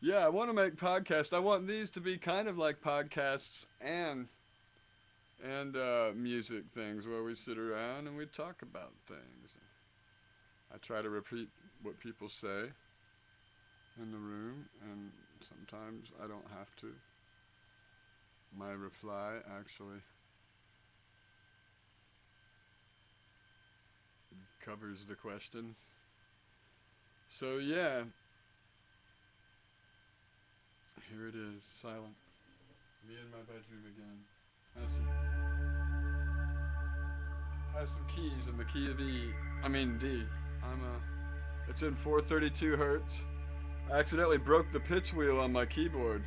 yeah, I want to make podcasts. I want these to be kind of like podcasts and music things where we sit around and we talk about things. I try to repeat what people say in the room, and sometimes I don't have to. My reply actually covers the question. So yeah, here it is, silent. Me in my bedroom again. Has some keys in the key of D. It's in 432 hertz. I accidentally broke the pitch wheel on my keyboard.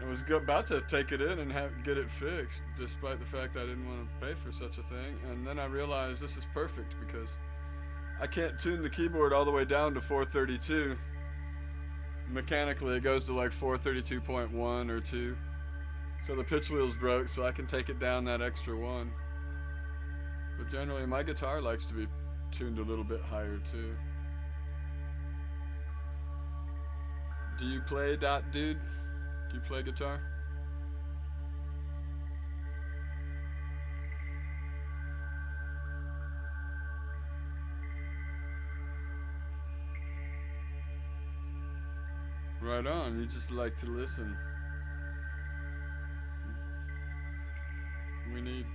I was about to take it in and get it fixed, despite the fact I didn't want to pay for such a thing. And then I realized this is perfect because I can't tune the keyboard all the way down to 432. Mechanically, it goes to like 432.1 or 2. So the pitch wheel's broke, so I can take it down that extra one. But generally, my guitar likes to be tuned a little bit higher too. Do you play, Dude? Do you play guitar? Right on, you just like to listen. We need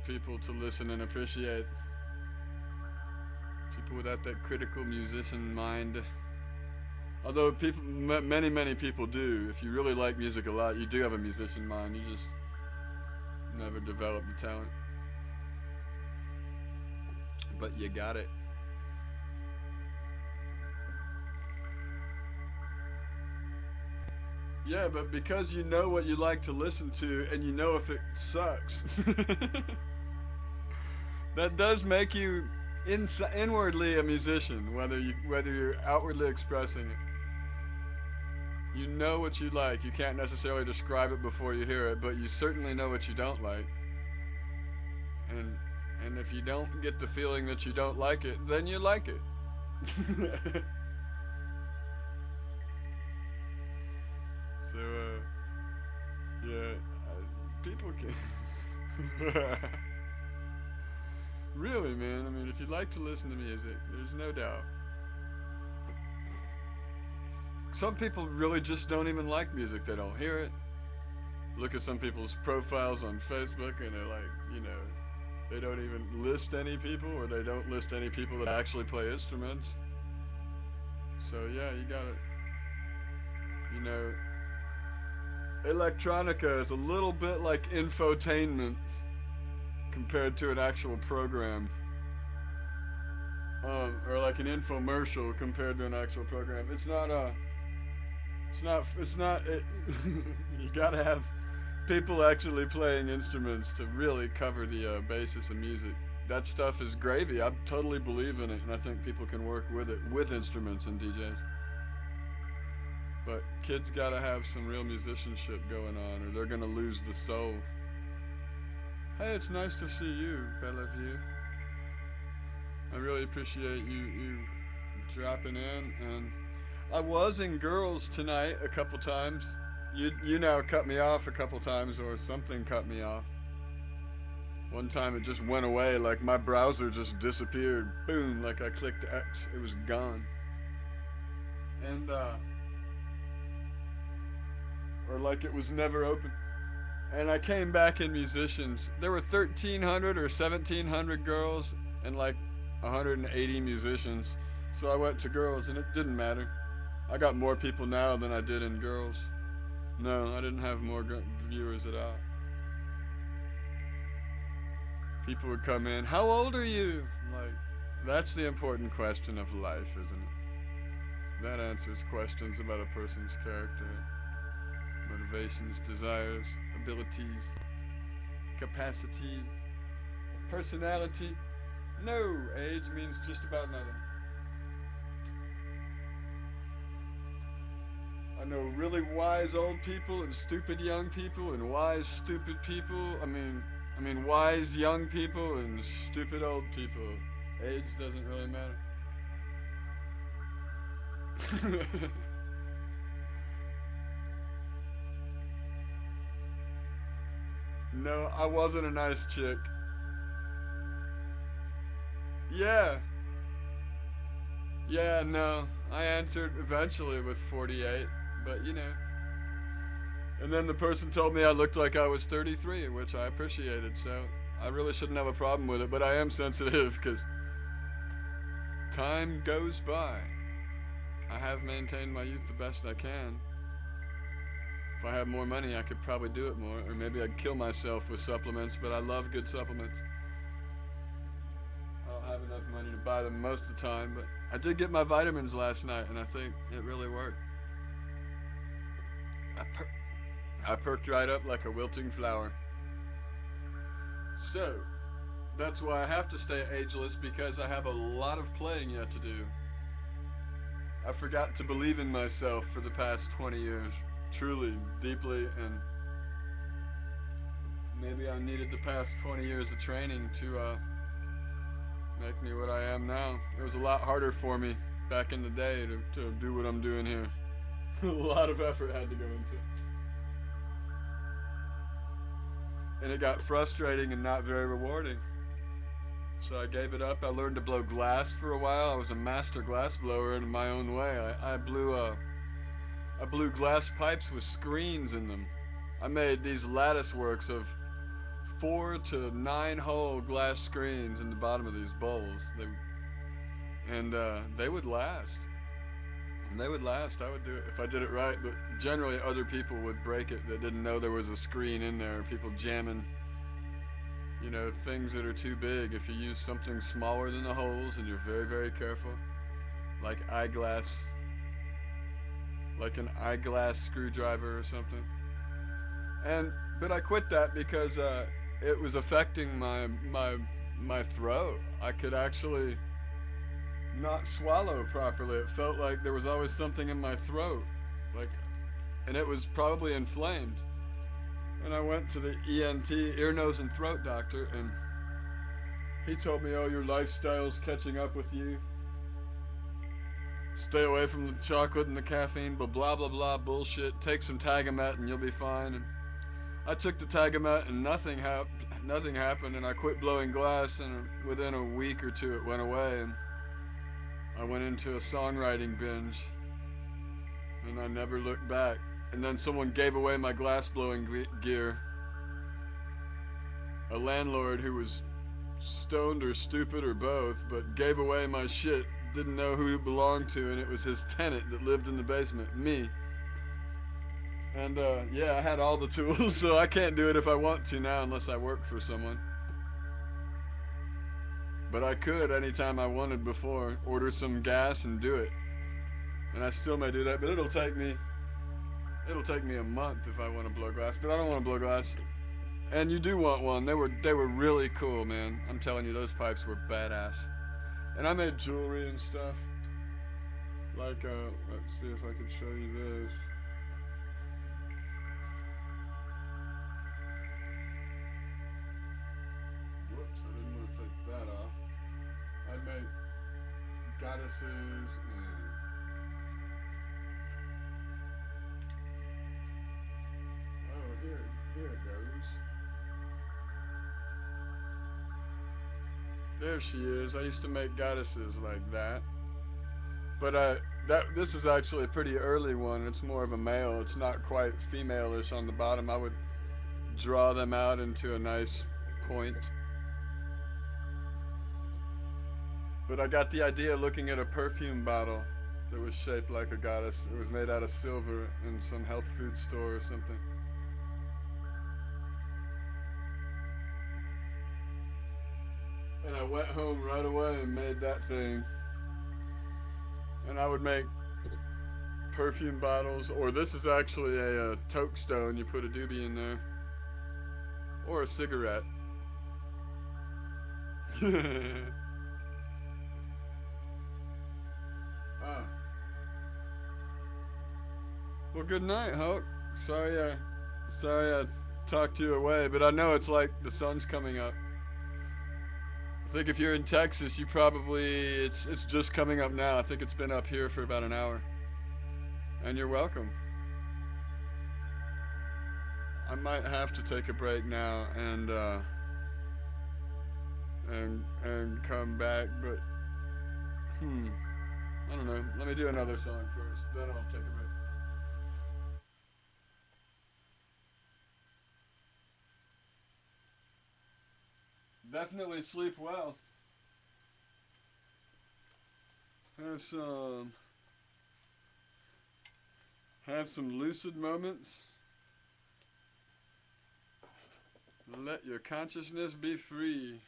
people to listen and appreciate. People without that critical musician mind. Although many people do. If you really like music a lot, you do have a musician mind. You just never develop the talent. But you got it. Yeah, but because you know what you like to listen to and you know if it sucks, that does make you inwardly a musician, whether you're outwardly expressing it. You know what you like. You can't necessarily describe it before you hear it, but you certainly know what you don't like. And if you don't get the feeling that you don't like it, then you like it. So, yeah, people can... Really, man, I mean, if you like to listen to music, there's no doubt. Some people really just don't even like music. They don't hear it. Look at some people's profiles on Facebook and they're like, you know, They don't even list any people, or they don't list any people that actually play instruments. So yeah, you gotta, you know, electronica is a little bit like infotainment compared to an actual program, or like an infomercial compared to an actual program. It's not it, you gotta have people actually playing instruments to really cover the basis of music. That stuff is gravy. I totally believe in it, and I think people can work with it with instruments and DJs. But kids gotta have some real musicianship going on, or they're gonna lose the soul. Hey, it's nice to see you, Bellevue. I really appreciate you dropping in, and I was in Girls tonight a couple times. You now cut me off a couple times, or something cut me off. One time it just went away, like my browser just disappeared. Boom, like I clicked X, it was gone. And or like it was never open. And I came back in musicians. There were 1,300 or 1,700 girls and like 180 musicians. So I went to Girls, and it didn't matter. I got more people now than I did in Girls. No, I didn't have more viewers at all. People would come in, how old are you? Like, that's the important question of life, isn't it? That answers questions about a person's character, motivations, desires, abilities, capacities, personality. No, age means just about nothing. I know really wise old people and stupid young people and wise stupid people. I mean wise young people and stupid old people. Age doesn't really matter. No, I wasn't a nice chick. Yeah. Yeah, no. I answered eventually with 48, but you know. And then the person told me I looked like I was 33, which I appreciated, so I really shouldn't have a problem with it, but I am sensitive because time goes by. I have maintained my youth the best I can. If I had more money, I could probably do it more, or maybe I'd kill myself with supplements, but I love good supplements. I don't have enough money to buy them most of the time, but I did get my vitamins last night, and I think it really worked. I perked right up like a wilting flower. So, that's why I have to stay ageless, because I have a lot of playing yet to do. I forgot to believe in myself for the past 20 years, truly, deeply, and maybe I needed the past 20 years of training to make me what I am now. It was a lot harder for me back in the day to do what I'm doing here. A lot of effort had to go into it. And it got frustrating and not very rewarding. So I gave it up. I learned to blow glass for a while. I was a master glass blower in my own way. I blew glass pipes with screens in them. I made these lattice works of 4 to 9 hole glass screens in the bottom of these bowls. They would last. And they would last. I would do it if I did it right, but generally other people would break it that didn't know there was a screen in there. People jamming, you know, things that are too big. If you use something smaller than the holes and you're very, very careful, like eyeglass, like an eyeglass screwdriver or something. But I quit that because it was affecting my throat. I could actually not swallow properly. It felt like there was always something in my throat, and it was probably inflamed. And I went to the ENT, ear, nose, and throat doctor, and he told me, "Oh, your lifestyle's catching up with you. Stay away from the chocolate and the caffeine, blah blah blah blah bullshit. Take some Tagamet and you'll be fine." And I took the Tagamet and nothing happened, and I quit blowing glass, and within a week or two it went away, and I went into a songwriting binge, and I never looked back. And then someone gave away my glass blowing gear. A landlord who was stoned or stupid or both, but gave away my shit, didn't know who it belonged to, and it was his tenant that lived in the basement, me. And yeah, I had all the tools, so I can't do it if I want to now unless I work for someone. But I could anytime I wanted before, order some gas and do it. And I still may do that, but it'll take me a month if I want to blow glass, but I don't want to blow glass. And you do want one. They were really cool, man. I'm telling you, those pipes were badass. And I made jewelry and stuff. Like, let's see if I can show you this. Whoops, I didn't want to take that off. I made goddesses and here it goes. There she is. I used to make goddesses like that. But this is actually a pretty early one. It's more of a male. It's not quite female-ish on the bottom. I would draw them out into a nice point. But I got the idea looking at a perfume bottle that was shaped like a goddess. It was made out of silver in some health food store or something. And I went home right away and made that thing. And I would make perfume bottles, or this is actually a toke stone. You put a doobie in there. Or a cigarette. Ah. Well, good night, Hulk. Sorry I talked you away, but I know it's like the sun's coming up. I think if you're in Texas, you probably, it's just coming up now. I think it's been up here for about an hour. And you're welcome. I might have to take a break now and come back, but I don't know. Let me do another song first, then I'll take a break. Definitely sleep well. Have some lucid moments. Let your consciousness be free.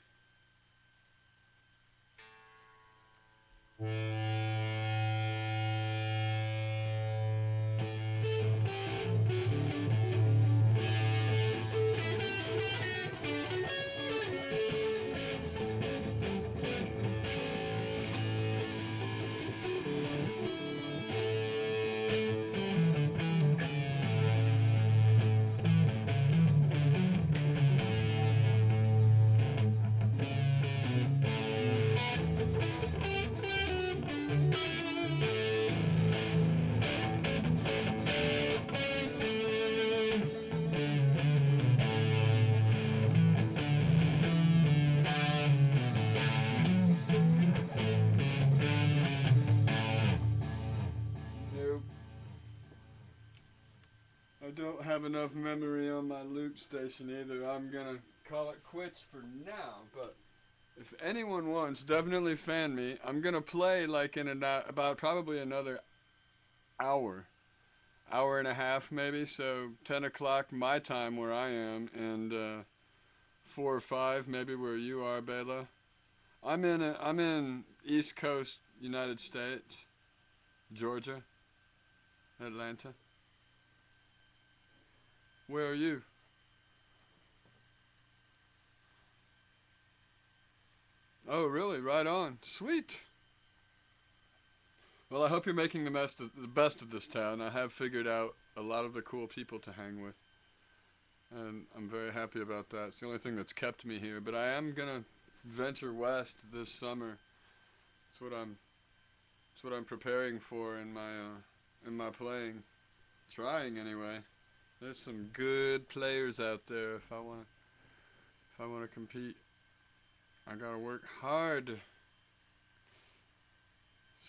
Don't have enough memory on my loop station either. I'm gonna call it quits for now, but if anyone wants, definitely fan me. I'm gonna play like in about probably another hour and a half maybe, so 10 o'clock my time where I am, and 4 or 5 maybe where you are, Bela. I'm in East Coast United States, Georgia, Atlanta. Where are you? Oh, really? Right on. Sweet. Well, I hope you're making the best of this town. I have figured out a lot of the cool people to hang with, and I'm very happy about that. It's the only thing that's kept me here. But I am gonna venture west this summer. That's what I'm preparing for in my playing. Trying anyway. There's some good players out there. If I want to compete, I gotta work hard.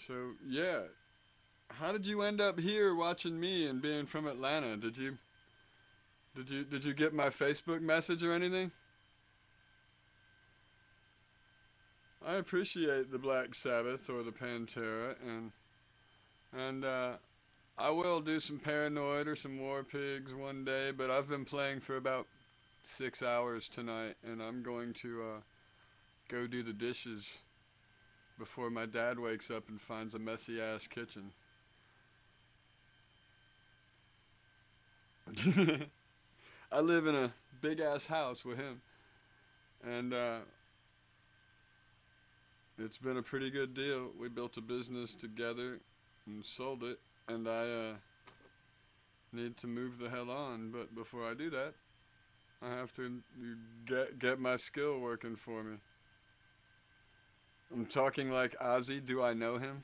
So yeah, how did you end up here watching me and being from Atlanta? Did you get my Facebook message or anything? I appreciate the Black Sabbath or the Pantera, and I will do some Paranoid or some War Pigs one day. But I've been playing for about 6 hours tonight, and I'm going to go do the dishes before my dad wakes up and finds a messy ass kitchen. I live in a big ass house with him, and it's been a pretty good deal. We built a business together and sold it, and I need to move the hell on. But before I do that, I have to get my skill working for me. I'm talking like Ozzy. Do I know him?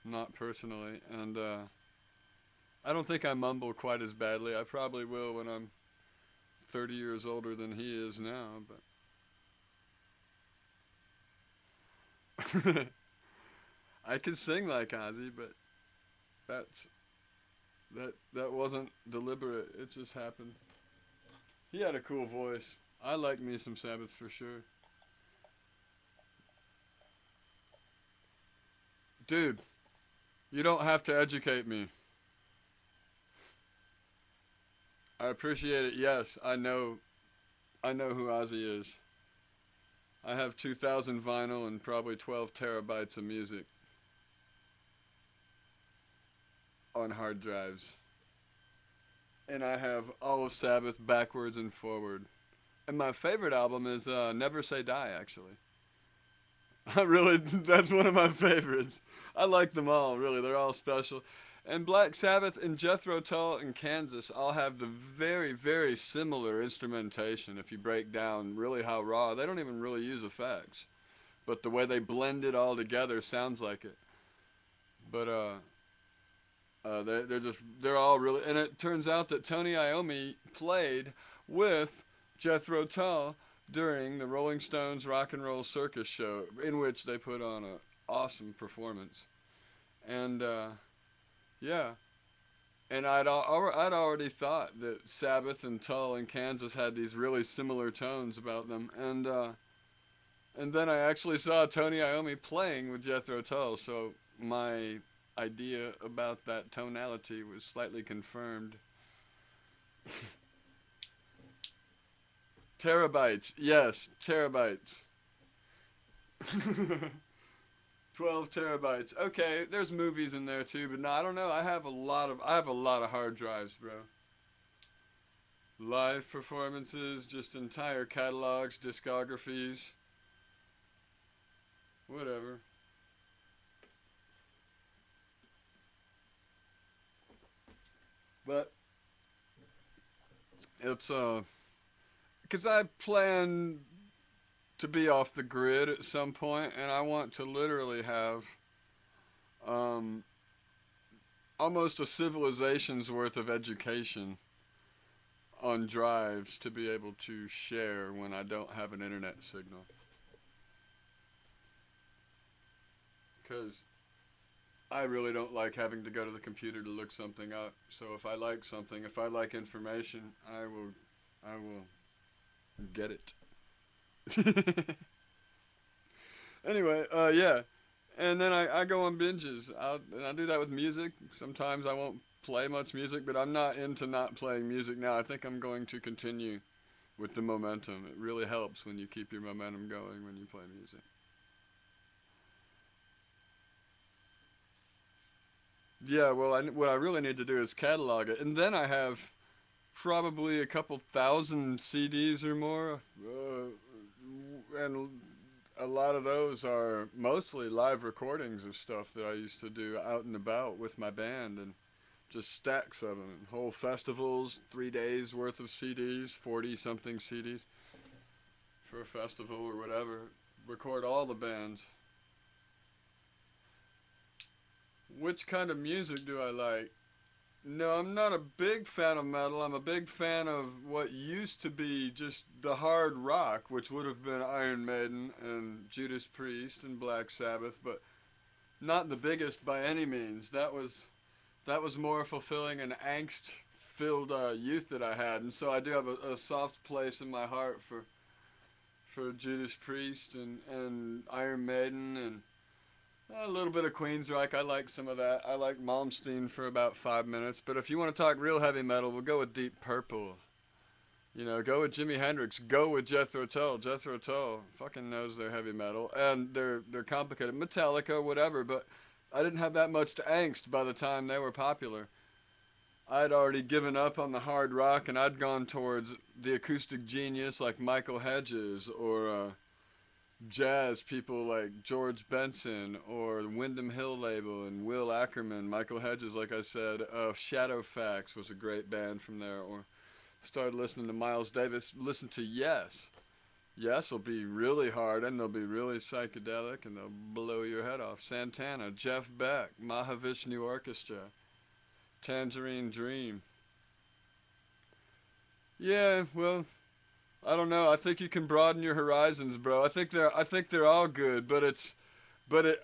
Not personally, and I don't think I mumble quite as badly. I probably will when I'm 30 years older than he is now, but I could sing like Ozzy, but that's that wasn't deliberate. It just happened. He had a cool voice. I like me some Sabbath for sure. Dude, you don't have to educate me. I appreciate it. Yes, I know who Ozzy is. I have 2,000 vinyl and probably 12 terabytes of music on hard drives. And I have all of Sabbath backwards and forward. And my favorite album is Never Say Die, actually. I really, that's one of my favorites. I like them all, really. They're all special. And Black Sabbath and Jethro Tull and Kansas all have the very, very similar instrumentation. If you break down really how raw, they don't even really use effects. But the way they blend it all together sounds like it. But they're all really, and it turns out that Tony Iommi played with Jethro Tull during the Rolling Stones Rock and Roll Circus show, in which they put on an awesome performance. And yeah, and I'd already thought that Sabbath and Tull and Kansas had these really similar tones about them, and then I actually saw Tony Iommi playing with Jethro Tull, so my idea about that tonality was slightly confirmed. Terabytes, yes, terabytes. 12 terabytes. Okay, there's movies in there too, but no, I don't know. I have a lot of hard drives, bro. Live performances, just entire catalogs, discographies, whatever. But it's because I plan to be off the grid at some point, and I want to literally have um, almost a civilization's worth of education on drives to be able to share when I don't have an internet signal. Because I really don't like having to go to the computer to look something up. So if I like something, if I like information, I will get it. Anyway, yeah. And then I go on binges. And I do that with music. Sometimes I won't play much music, but I'm not into not playing music now. I think I'm going to continue with the momentum. It really helps when you keep your momentum going when you play music. Yeah, well, what I really need to do is catalog it. And then I have probably a couple thousand CDs or more. And a lot of those are mostly live recordings of stuff that I used to do out and about with my band, and just stacks of them. Whole festivals, 3 days worth of CDs, 40 something CDs for a festival or whatever. Record all the bands. Which kind of music do I like? No, I'm not a big fan of metal. I'm a big fan of what used to be just the hard rock, which would have been Iron Maiden and Judas Priest and Black Sabbath, but not the biggest by any means. That was more fulfilling an angst-filled youth that I had, and so I do have a soft place in my heart for Judas Priest and Iron Maiden and a little bit of Queensryche. I like some of that. I like Malmsteen for about 5 minutes. But if you want to talk real heavy metal, we'll go with Deep Purple. You know, go with Jimi Hendrix. Go with Jethro Tull. Jethro Tull fucking knows their heavy metal, and they're complicated. Metallica, whatever. But I didn't have that much to angst by the time they were popular. I'd already given up on the hard rock, and I'd gone towards the acoustic genius like Michael Hedges or jazz people like George Benson or the Windham Hill label and Will Ackerman. Michael Hedges, like I said, Shadowfax was a great band from there. Or started listening to Miles Davis. Listen to Yes. Yes will be really hard and they'll be really psychedelic and they'll blow your head off. Santana, Jeff Beck, Mahavishnu Orchestra, Tangerine Dream. Yeah, well, I don't know. I think you can broaden your horizons, bro. I think they're all good,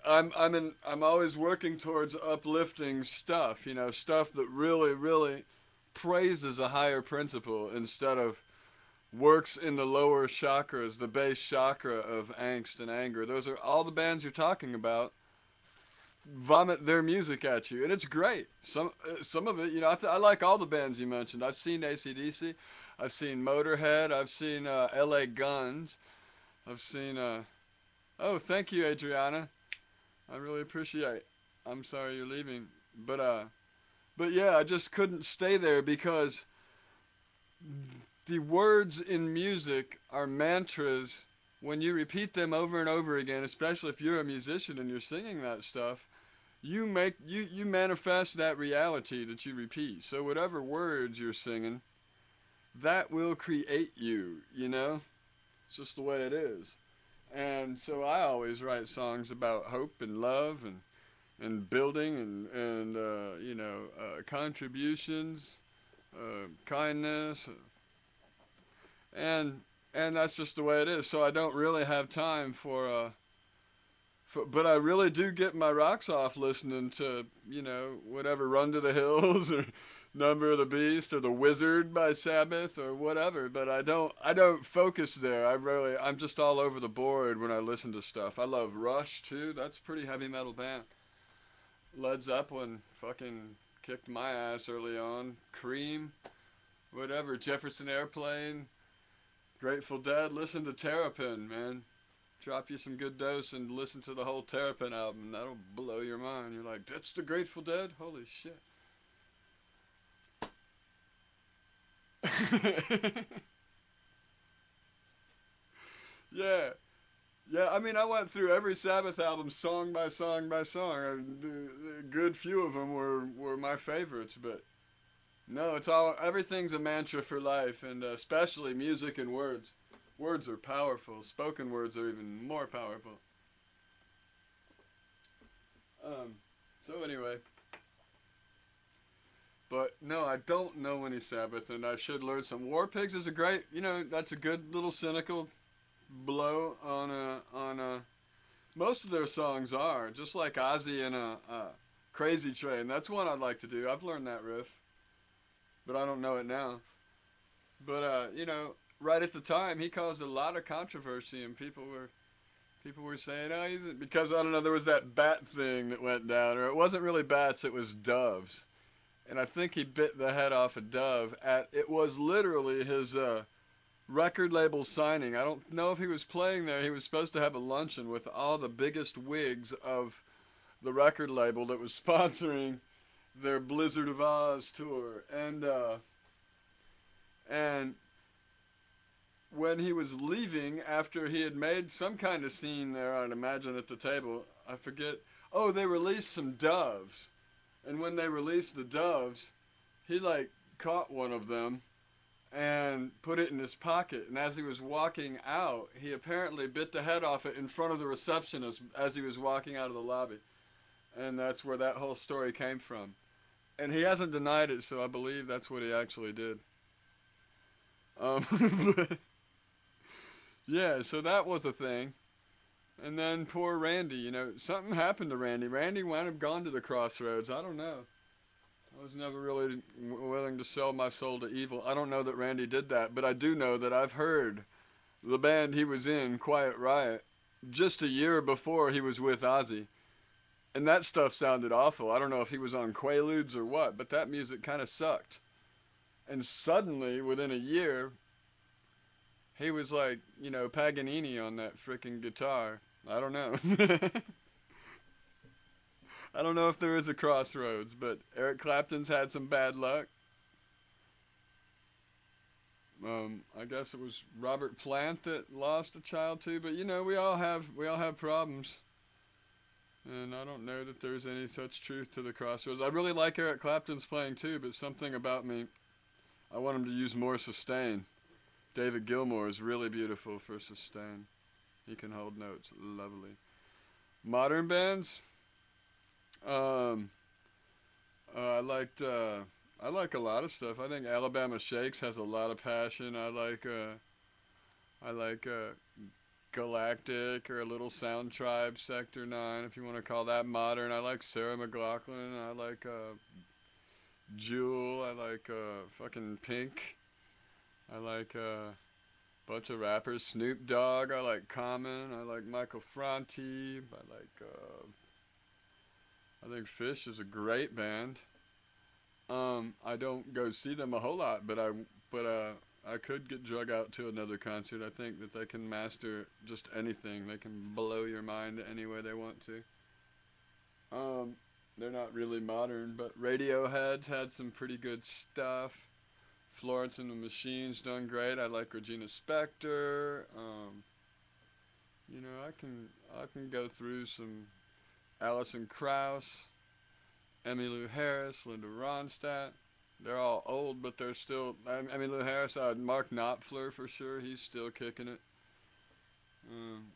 I'm always working towards uplifting stuff, you know, stuff that really praises a higher principle instead of works in the lower chakras, the base chakra of angst and anger. Those are all the bands you're talking about. Vomit their music at you, and it's great. Some of it, you know, I like all the bands you mentioned. I've seen AC/DC, I've seen Motorhead, I've seen LA Guns, I've seen oh, thank you, Adriana, I really appreciate. I'm sorry you're leaving, but yeah, I just couldn't stay there because the words in music are mantras. When you repeat them over and over again, especially if you're a musician and you're singing that stuff, you manifest that reality that you repeat. So whatever words you're singing, that will create you, you know? It's just the way it is. And so I always write songs about hope and love and building and you know, contributions, kindness, and that's just the way it is. So I don't really have time for but I really do get my rocks off listening to, you know, whatever, Run to the Hills or Number of the Beast or The Wizard by Sabbath or whatever. But I don't focus there. I'm just all over the board when I listen to stuff. I love Rush too. That's a pretty heavy metal band. Led Zeppelin fucking kicked my ass early on. Cream, whatever. Jefferson Airplane, Grateful Dead. Listen to Terrapin, man. Drop you some good dose and listen to the whole Terrapin album. That'll blow your mind. You're like, that's the Grateful Dead? Holy shit. Yeah. Yeah, I mean, I went through every Sabbath album song by song by song. A good few of them were my favorites, but no, everything's a mantra for life, and especially music and words. Words are powerful. Spoken words are even more powerful. So anyway. But no, I don't know any Sabbath, and I should learn some. War Pigs is a great, you know, that's a good little cynical blow on a. Most of their songs are just like Ozzy and a Crazy Train. That's one I'd like to do. I've learned that riff, but I don't know it now. But you know, right at the time, he caused a lot of controversy, and people were saying, oh, because I don't know, there was that bat thing that went down, or it wasn't really bats, it was doves, and I think he bit the head off a dove it was literally his record label signing. I don't know if he was playing there. He was supposed to have a luncheon with all the biggest wigs of the record label that was sponsoring their Blizzard of Oz tour, and when he was leaving, after he had made some kind of scene there, I'd imagine at the table, I forget. Oh, they released some doves, and when they released the doves, he like caught one of them and put it in his pocket, and as he was walking out, he apparently bit the head off it in front of the receptionist as he was walking out of the lobby, and that's where that whole story came from. And he hasn't denied it, so I believe that's what he actually did. But yeah, so that was a thing. And then poor Randy, you know, something happened to Randy. Randy might have gone to the crossroads. I don't know. I was never really willing to sell my soul to evil. I don't know that Randy did that, but I do know that I've heard the band he was in, Quiet Riot, just a year before he was with Ozzy. And that stuff sounded awful. I don't know if he was on Quaaludes or what, but that music kind of sucked. And suddenly, within a year, he was like, you know, Paganini on that freaking guitar. I don't know. I don't know if there is a crossroads, but Eric Clapton's had some bad luck. I guess it was Robert Plant that lost a child too, but you know, we all have problems. And I don't know that there's any such truth to the crossroads. I really like Eric Clapton's playing too, but something about me, I want him to use more sustain. David Gilmour is really beautiful for sustain. He can hold notes lovely. Modern bands, um, I liked. I like a lot of stuff. I think Alabama Shakes has a lot of passion. I like Galactic or a Little Sound Tribe, Sector 9, if you want to call that modern. I like Sarah McLachlan. I like Jewel. I like fucking Pink. I like a bunch of rappers. Snoop Dogg. I like Common. I like Michael Franti. I think Fish is a great band. I don't go see them a whole lot, but I could get drug out to another concert. I think that they can master just anything. They can blow your mind any way they want to. They're not really modern, but Radiohead's had some pretty good stuff. Florence and the Machine's done great. I like Regina Spektor. You know, I can go through some Alison Krauss, Emmylou Harris, Linda Ronstadt. They're all old, but they're still. Emmylou Harris, Mark Knopfler for sure. He's still kicking it. Um,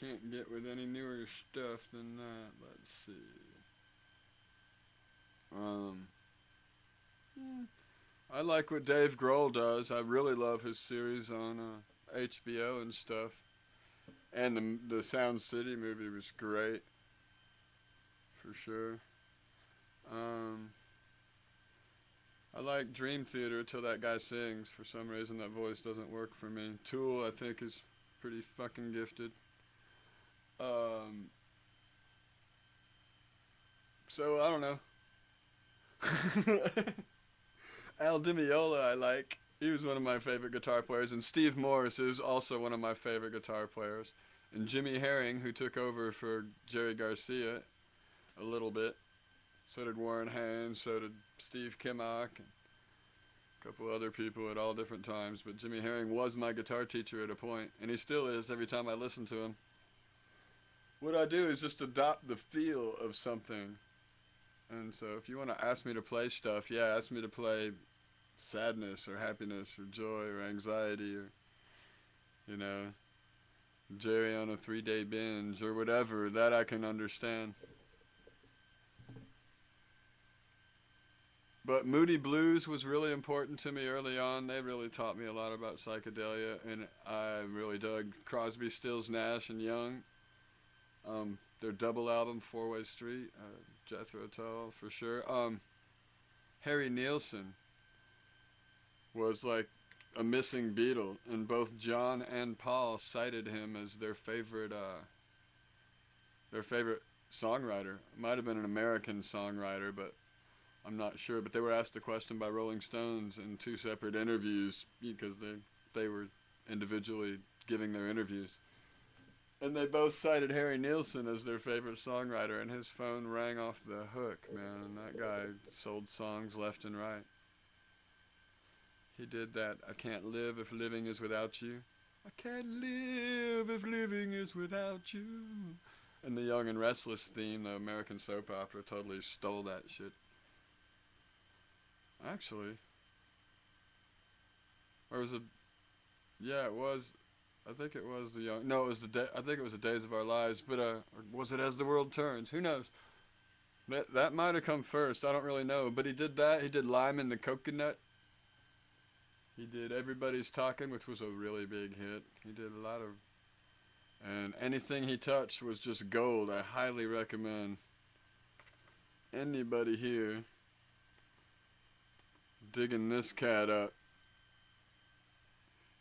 can't get with any newer stuff than that. Let's see. Um, I like what Dave Grohl does. I really love his series on HBO and stuff. And the Sound City movie was great, for sure. Um, I like Dream Theater till that guy sings. For some reason, that voice doesn't work for me. Tool, I think, is pretty fucking gifted. Um, so I don't know. Al Di Meola, I like. He was one of my favorite guitar players, and Steve Morse is also one of my favorite guitar players. And Jimmy Herring, who took over for Jerry Garcia a little bit. So did Warren Haynes, so did Steve Kimmock, and a couple other people at all different times. But Jimmy Herring was my guitar teacher at a point, and he still is every time I listen to him. What I do is just adopt the feel of something. And so if you want to ask me to play stuff, yeah, ask me to play sadness or happiness or joy or anxiety or, you know, Jerry on a 3-day binge or whatever, that I can understand. But Moody Blues was really important to me early on. They really taught me a lot about psychedelia, and I really dug Crosby, Stills, Nash, and Young. Their double album, Four-Way Street, Jethro Tull, for sure. Harry Nilsson was like a missing Beatle, and both John and Paul cited him as their favorite songwriter. It might have been an American songwriter, but I'm not sure. But they were asked the question by Rolling Stones in 2 separate interviews because they were individually giving their interviews. And they both cited Harry Nilsson as their favorite songwriter, and his phone rang off the hook, man. And that guy sold songs left and right. He did that, I can't live if living is without you. I can't live if living is without you. And the Young and Restless theme, the American soap opera, totally stole that shit. Actually. Or was it? Yeah, it was. I think it was the Young. No, it was I think it was the Days of Our Lives. But or was it As the World Turns? Who knows? That might have come first. I don't really know. But he did that. He did Lime and the Coconut. He did Everybody's Talking, which was a really big hit. He did a lot of, and anything he touched was just gold. I highly recommend anybody here digging this cat up.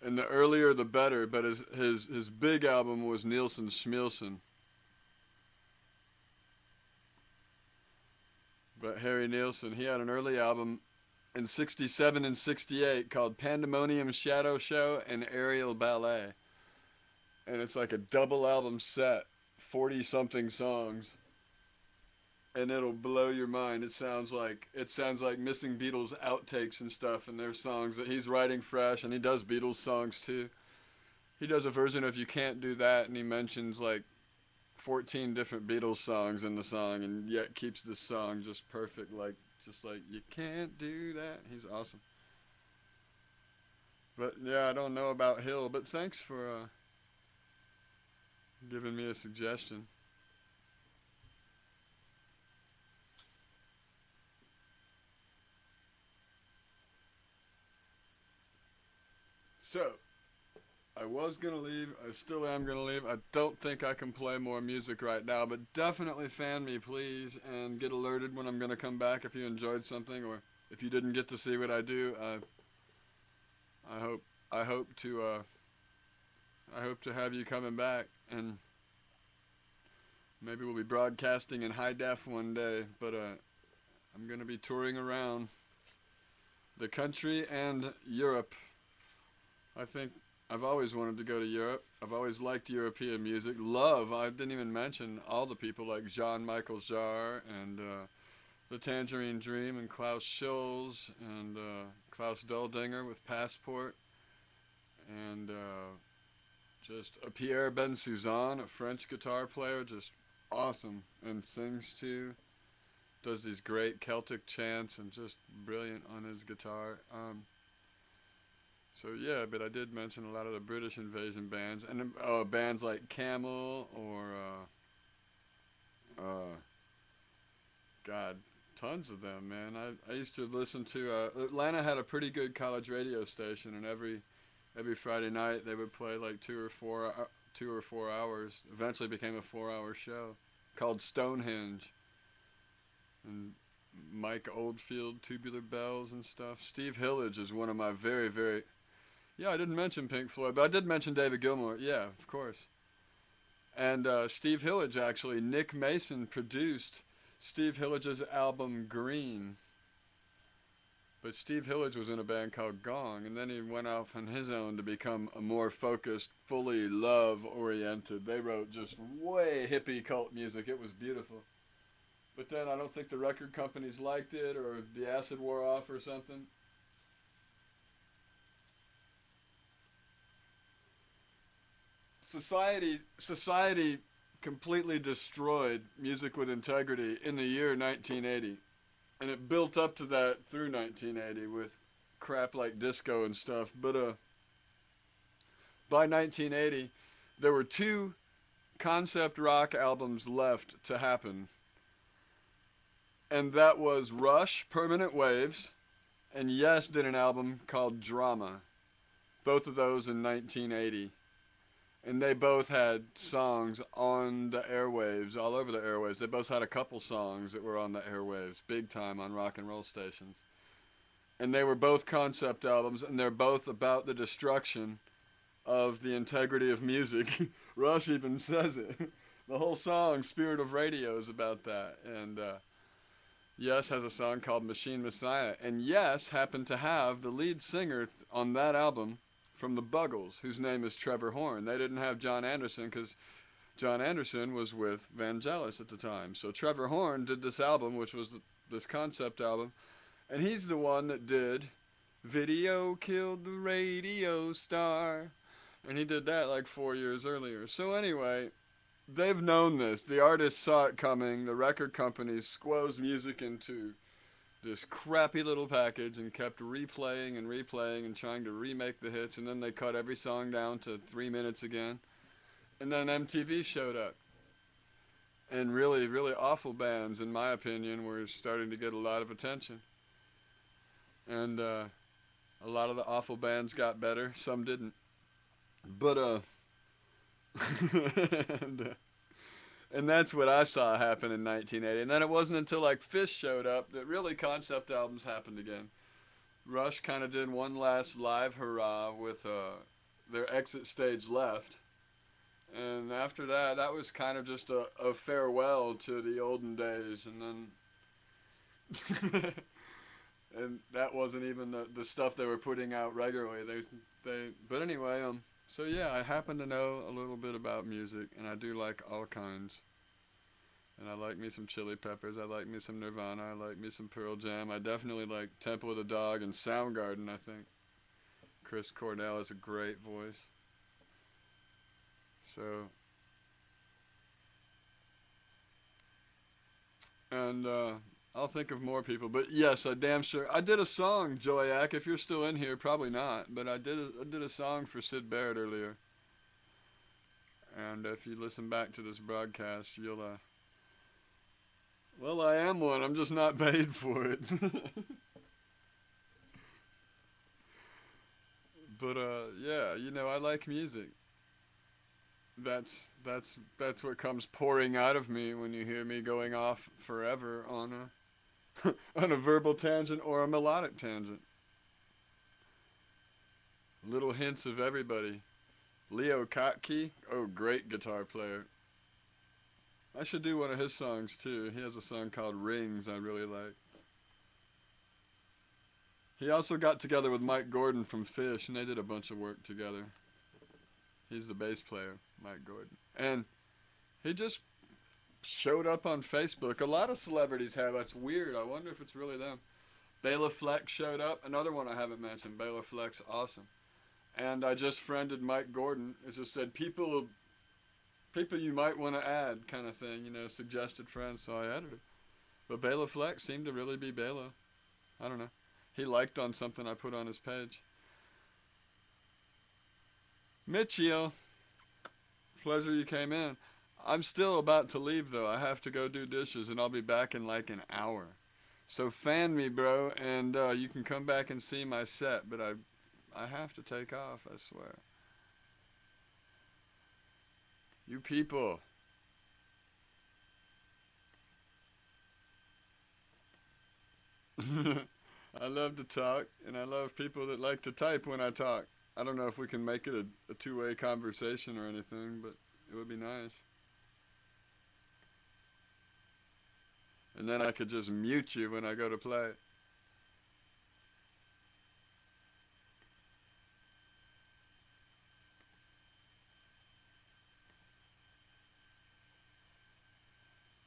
And the earlier the better, but his big album was Nielsen Schmielsen. But Harry Nielsen, he had an early album in 67 and 68 called Pandemonium Shadow Show and Aerial Ballet. And it's like a double album set, 40 something songs. And it'll blow your mind. It sounds like Missing Beatles outtakes and stuff, and there's songs that he's writing fresh, and he does Beatles songs too. He does a version of You Can't Do That, and he mentions like 14 different Beatles songs in the song, and yet keeps the song just perfect, just like You Can't Do That. He's awesome. But yeah, I don't know about Hill, but thanks for giving me a suggestion. So, I was going to leave. I still am going to leave. I don't think I can play more music right now, but definitely fan me, please, and get alerted when I'm going to come back if you enjoyed something, or if you didn't get to see what I do. I hope I hope to I hope to have you coming back, and maybe we'll be broadcasting in high def one day. But I'm going to be touring around the country and Europe. I think I've always wanted to go to Europe. I've always liked European music. I didn't even mention all the people like Jean-Michel Jarre and the Tangerine Dream and Klaus Schulze and Klaus Doldinger with Passport and just Pierre Bensouzan, a French guitar player, just awesome and sings too. Does these great Celtic chants and just brilliant on his guitar. So yeah, but I did mention a lot of the British invasion bands and bands like Camel or God, tons of them, man. I used to listen to Atlanta had a pretty good college radio station, and every Friday night they would play like 2 or 4 hours. Eventually became a 4-hour show called Stonehenge, and Mike Oldfield, Tubular Bells and stuff. Steve Hillage is one of my very, very... Yeah, I didn't mention Pink Floyd, but I did mention David Gilmour. Yeah, of course. And Steve Hillage, actually, Nick Mason produced Steve Hillage's album Green. But Steve Hillage was in a band called Gong, and then he went off on his own to become a more focused, fully love-oriented. They wrote just way hippie cult music. It was beautiful. But then I don't think the record companies liked it, or the acid wore off or something. Society completely destroyed music with integrity in the year 1980. And it built up to that through 1980 with crap like disco and stuff. But by 1980, there were 2 concept rock albums left to happen. And that was Rush, Permanent Waves, and Yes did an album called Drama. Both of those in 1980. And they both had songs on the airwaves, all over the airwaves. They both had a couple songs that were on the airwaves, big time on rock and roll stations. And they were both concept albums, and they're both about the destruction of the integrity of music. Rush even says it. The whole song, Spirit of Radio, is about that. And Yes has a song called Machine Messiah. And Yes happened to have the lead singer on that album from the Buggles, whose name is Trevor Horn. They didn't have John Anderson because John Anderson was with Vangelis at the time. So Trevor Horn did this album, which was this concept album, and he's the one that did Video Killed the Radio Star, and he did that like 4 years earlier. So anyway, they've known this. The artists saw it coming. The record companies squoze music into this crappy little package and kept replaying and replaying and trying to remake the hits, and then they cut every song down to 3 minutes again. And then MTV showed up. And really, really awful bands, in my opinion, were starting to get a lot of attention. And a lot of the awful bands got better. Some didn't. But, and that's what I saw happen in 1980. And then it wasn't until like Fish showed up that really concept albums happened again. Rush kind of did one last live hurrah with their Exit Stage Left. And after that, that was kind of just a farewell to the olden days. And then, and that wasn't even the stuff they were putting out regularly. But anyway, so yeah, I happen to know a little bit about music, and I do like all kinds. And I like me some Chili Peppers. I like me some Nirvana. I like me some Pearl Jam. I definitely like Temple of the Dog and Soundgarden, I think. Chris Cornell has a great voice. So, and I'll think of more people. But yes, I damn sure. I did a song, Joyak. If you're still in here, probably not. But I did a song for Sid Barrett earlier. And if you listen back to this broadcast, you'll well, I am one. I'm just not paid for it. But yeah, I like music. That's what comes pouring out of me when you hear me going off forever on a on a verbal tangent or a melodic tangent. Little hints of everybody. Leo Kottke, oh, great guitar player. I should do one of his songs too. He has a song called Rings I really like. He also got together with Mike Gordon from Fish, and they did a bunch of work together. He's the bass player, Mike Gordon. And he just showed up on Facebook. A lot of celebrities have. That's weird. I wonder if it's really them. Bela Fleck showed up. Another one I haven't mentioned. Bela Fleck's awesome. And I just friended Mike Gordon. It just said people you might want to add kind of thing, suggested friends, so I added it. But Bela Fleck seemed to really be Bela. I don't know. He liked on something I put on his page. Mitchell, pleasure you came in. I'm still about to leave though. I have to go do dishes and I'll be back in like an hour. So fan me, bro, and you can come back and see my set, but I have to take off, I swear. You people. I love to talk, and I love people that like to type when I talk. I don't know if we can make it a two-way conversation or anything, but it would be nice. And then I could just mute you when I go to play.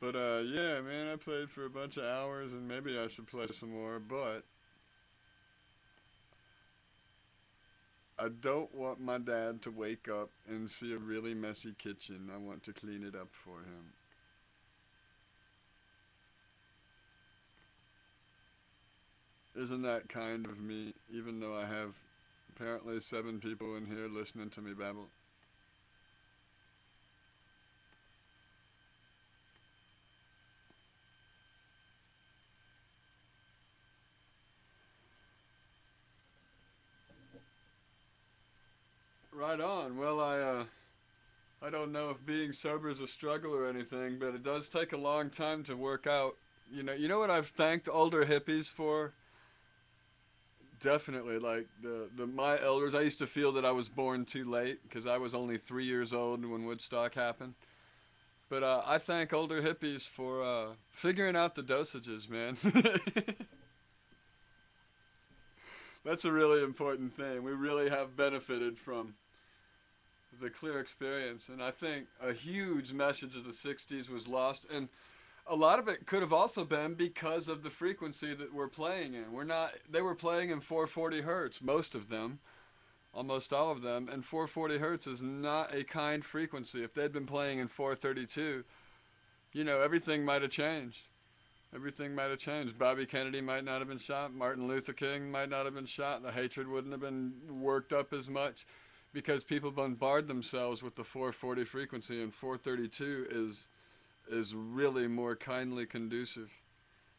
But yeah, man, I played for a bunch of hours, and maybe I should play some more, but I don't want my dad to wake up and see a really messy kitchen. I want to clean it up for him. Isn't that kind of me, even though I have apparently 7 people in here listening to me babble? Right on. Well, I don't know if being sober is a struggle or anything, but it does take a long time to work out. You know what I've thanked older hippies for? Definitely, like the my elders. I used to feel that I was born too late because I was only 3 years old when Woodstock happened. But I thank older hippies for figuring out the dosages, man. That's a really important thing. We really have benefited from the clear experience, and I think a huge message of the '60s was lost, and a lot of it could have also been because of the frequency that we're playing in. We're not. They were playing in 440 hertz, most of them, almost all of them, and 440 hertz is not a kind frequency. If they'd been playing in 432, everything might have changed. Everything might have changed. Bobby Kennedy might not have been shot. Martin Luther King might not have been shot. The hatred wouldn't have been worked up as much because people bombard themselves with the 440 frequency, and 432 is really more kindly conducive.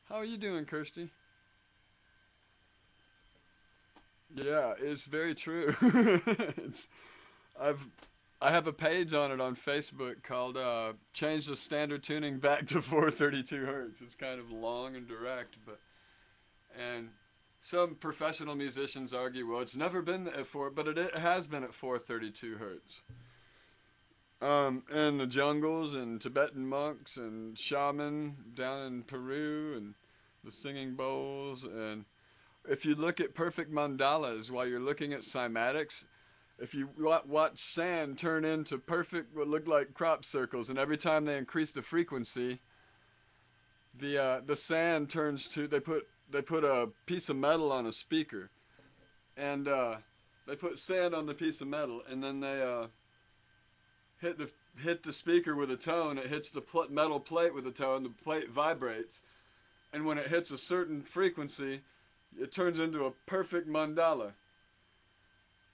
How are you doing, Kirsty? Yeah, it's very true. it's I've I have a page on it on Facebook called "Change the Standard Tuning Back to 432 Hertz." It's kind of long and direct, and some professional musicians argue, well, it's never been at 4, but it has been at 432 hertz. In the jungles and Tibetan monks and shaman down in Peru and the singing bowls. And if you look at perfect mandalas while you're looking at cymatics, if you watch sand turn into perfect what look like crop circles, and every time they increase the frequency, the sand turns to they put a piece of metal on a speaker, and they put sand on the piece of metal, and then they hit the speaker with a tone. It hits the metal plate with a tone. The plate vibrates, and when it hits a certain frequency, it turns into a perfect mandala.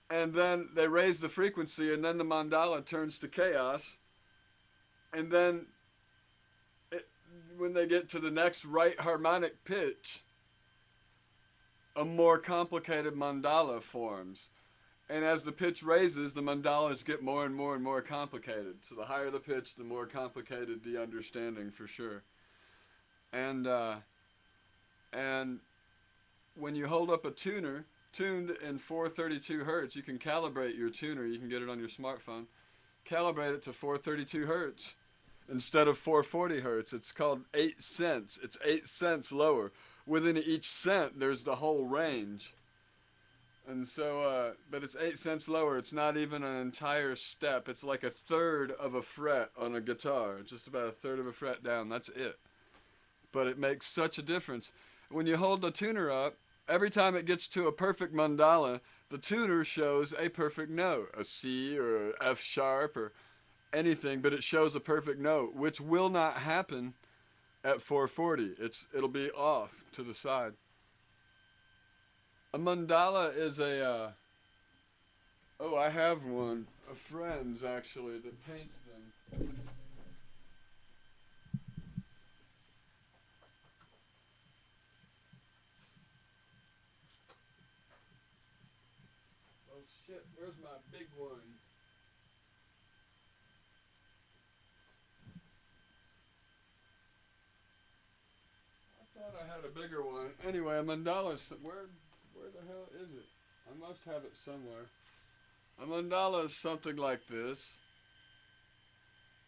And then they raise the frequency, and then the mandala turns to chaos. And then, when they get to the next right harmonic pitch, a more complicated mandala forms. And as the pitch raises, the mandalas get more and more and more complicated. So the higher the pitch, the more complicated the understanding, for sure. And when you hold up a tuner tuned in 432 hertz, you can calibrate your tuner. You can get it on your smartphone. Calibrate it to 432 hertz instead of 440 hertz. It's called 8 cents. It's 8 cents lower. Within each cent, there's the whole range. And so, but it's 8 cents lower. It's not even an entire step. It's like a third of a fret on a guitar. Just about a third of a fret down. That's it. But it makes such a difference. When you hold the tuner up, every time it gets to a perfect mandala, the tuner shows a perfect note, a C or a F sharp or anything, but it shows a perfect note, which will not happen at 440. It'll be off to the side. A mandala is a, oh, I have one. A friend's actually that paints them. Oh shit, where's my big one? I thought I had a bigger one. Anyway, a mandala, where the hell is it? I must have it somewhere. A mandala is something like this.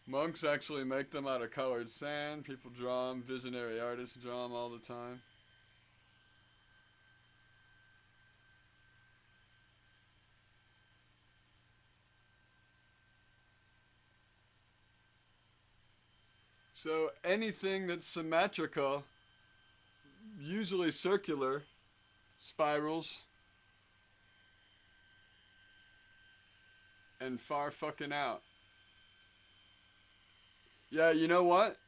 Monks actually make them out of colored sand. People draw them. Visionary artists draw them all the time. So anything that's symmetrical, usually circular, spirals, and far fucking out. Yeah, you know what?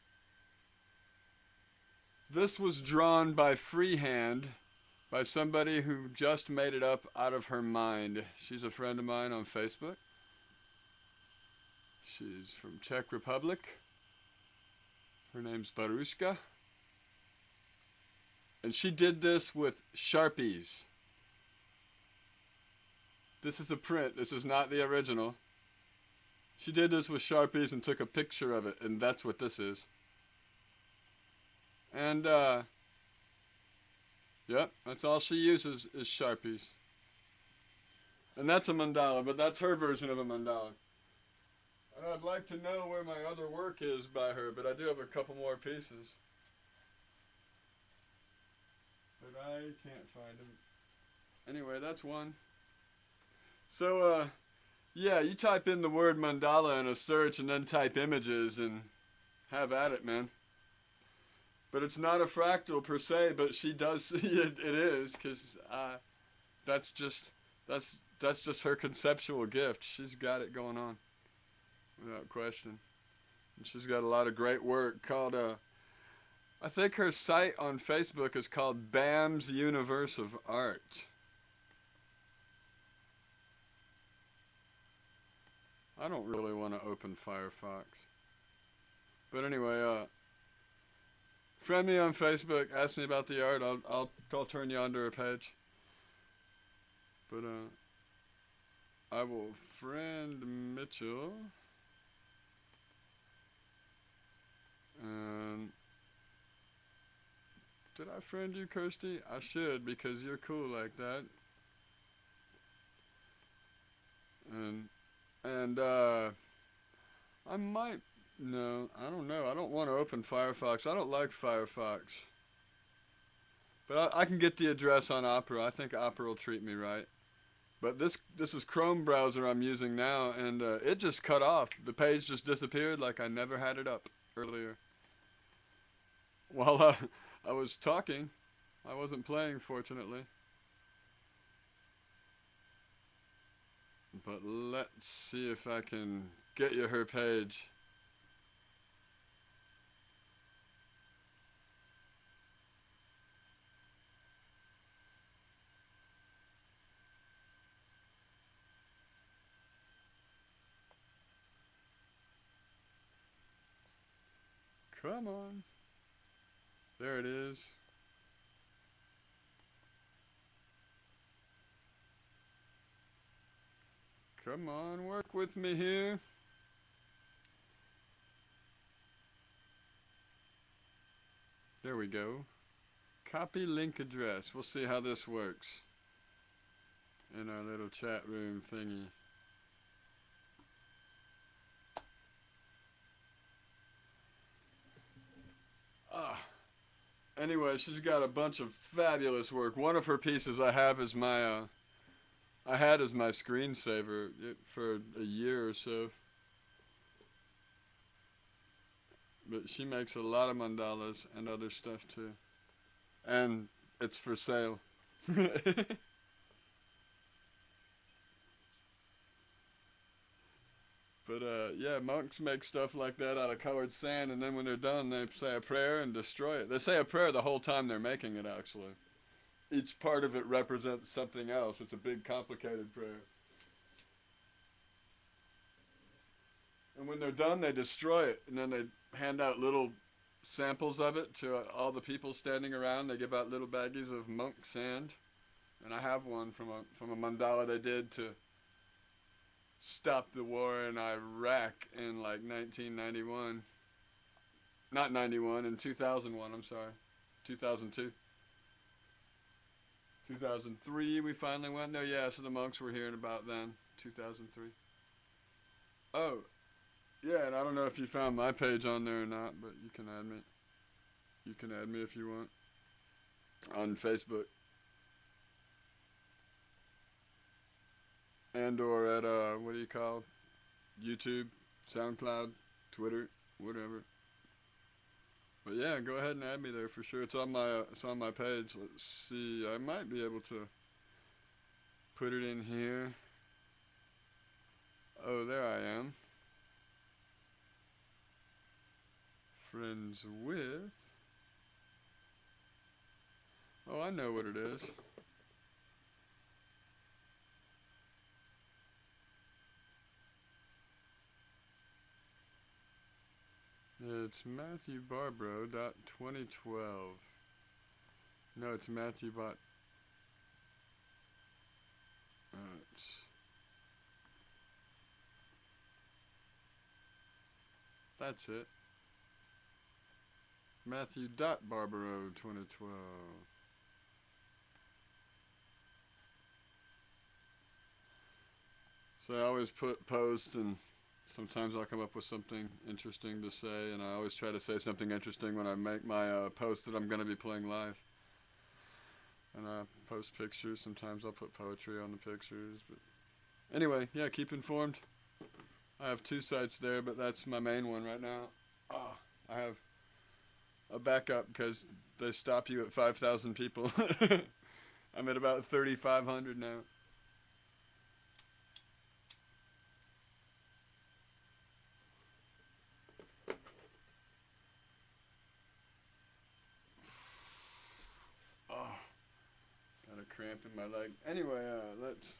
This was drawn by freehand by somebody who just made it up out of her mind. She's a friend of mine on Facebook. She's from Czech Republic. Her name's Baruška. And she did this with Sharpies. This is the print. This is not the original. She did this with Sharpies and took a picture of it, and that's what this is. And, yep, that's all she uses is Sharpies. And that's a mandala, but that's her version of a mandala. And I'd like to know where my other work is by her, but I do have a couple more pieces. But I can't find them. Anyway, that's one. So, yeah, you type in the word mandala in a search and then type images and have at it, man. But it's not a fractal per se, but she does see it is, because that's just her conceptual gift. She's got it going on, without question. And she's got a lot of great work called, I think her site on Facebook is called Bam's Universe of Art. I don't really want to open Firefox. But anyway, friend me on Facebook, ask me about the art, I'll turn you onto her page. But I will friend Mitchell. And Did I friend you, Kirsty? I should, because you're cool like that. And I might, no, I don't know. I don't want to open Firefox. I don't like Firefox. But I can get the address on Opera. I think Opera will treat me right. But this is Chrome browser I'm using now, and it just cut off. The page just disappeared like I never had it up earlier. While I was talking, I wasn't playing, fortunately. But let's see if I can get you her page. Come on. There it is. Come on, work with me here. There we go. Copy link address. We'll see how this works in our little chat room thingy. Anyway, she's got a bunch of fabulous work. One of her pieces I have is my I had as my screensaver for a year or so. But she makes a lot of mandalas and other stuff too. And it's for sale. But yeah, monks make stuff like that out of colored sand, and then when they're done, they say a prayer and destroy it. They say a prayer the whole time they're making it, actually. Each part of it represents something else. It's a big, complicated prayer. And when they're done, they destroy it, and then they hand out little samples of it to all the people standing around. They give out little baggies of monk sand, and I have one from a mandala they did to stop the war in Iraq in like 1991. Not 91, in 2001, I'm sorry. 2002. 2003 we finally went there. Yeah, so the monks were hearing about then. 2003. Oh, yeah, and I don't know if you found my page on there or not, but you can add me. You can add me if you want. On Facebook. And or at what do you call YouTube, SoundCloud, Twitter, whatever. But yeah, go ahead and add me there for sure. It's on my page. Let's see. I might be able to put it in here. Oh, there I am. Friends with. Oh, I know what it is. It's Matthew Barbro .2012. No, it's Matthew Bot. That's it. Matthew Barbaro 2012. So I always put post, and sometimes I'll come up with something interesting to say, and I always try to say something interesting when I make my post that I'm going to be playing live. And I post pictures. Sometimes I'll put poetry on the pictures. But anyway, yeah, keep informed. I have 2 sites there, but that's my main one right now. I have a backup because they stop you at 5,000 people. I'm at about 3,500 now. Got a cramp in my leg. Anyway, let's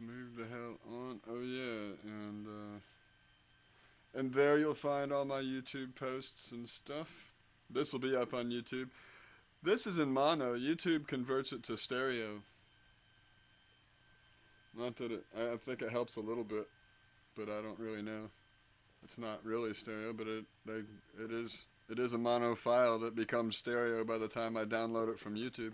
move the hell on. Oh yeah, and there you'll find all my YouTube posts and stuff. This will be up on YouTube. This is in mono. YouTube converts it to stereo. Not that I think it helps a little bit, but I don't really know. It's not really stereo, but it is a mono file that becomes stereo by the time I download it from YouTube.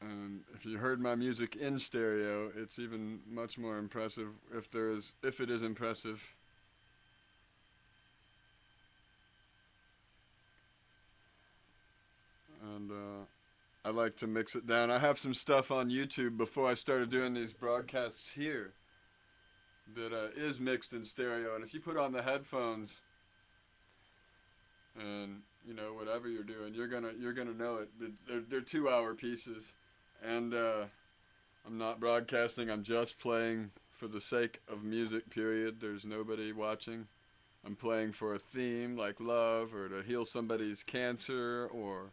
And if you heard my music in stereo, it's even much more impressive if it is impressive. And I like to mix it down. I have some stuff on YouTube before I started doing these broadcasts here that is mixed in stereo. And if you put on the headphones and whatever you're doing, you're gonna know it. They're 2-hour pieces, and I'm not broadcasting. I'm just playing for the sake of music. Period. There's nobody watching. I'm playing for a theme like love, or to heal somebody's cancer, or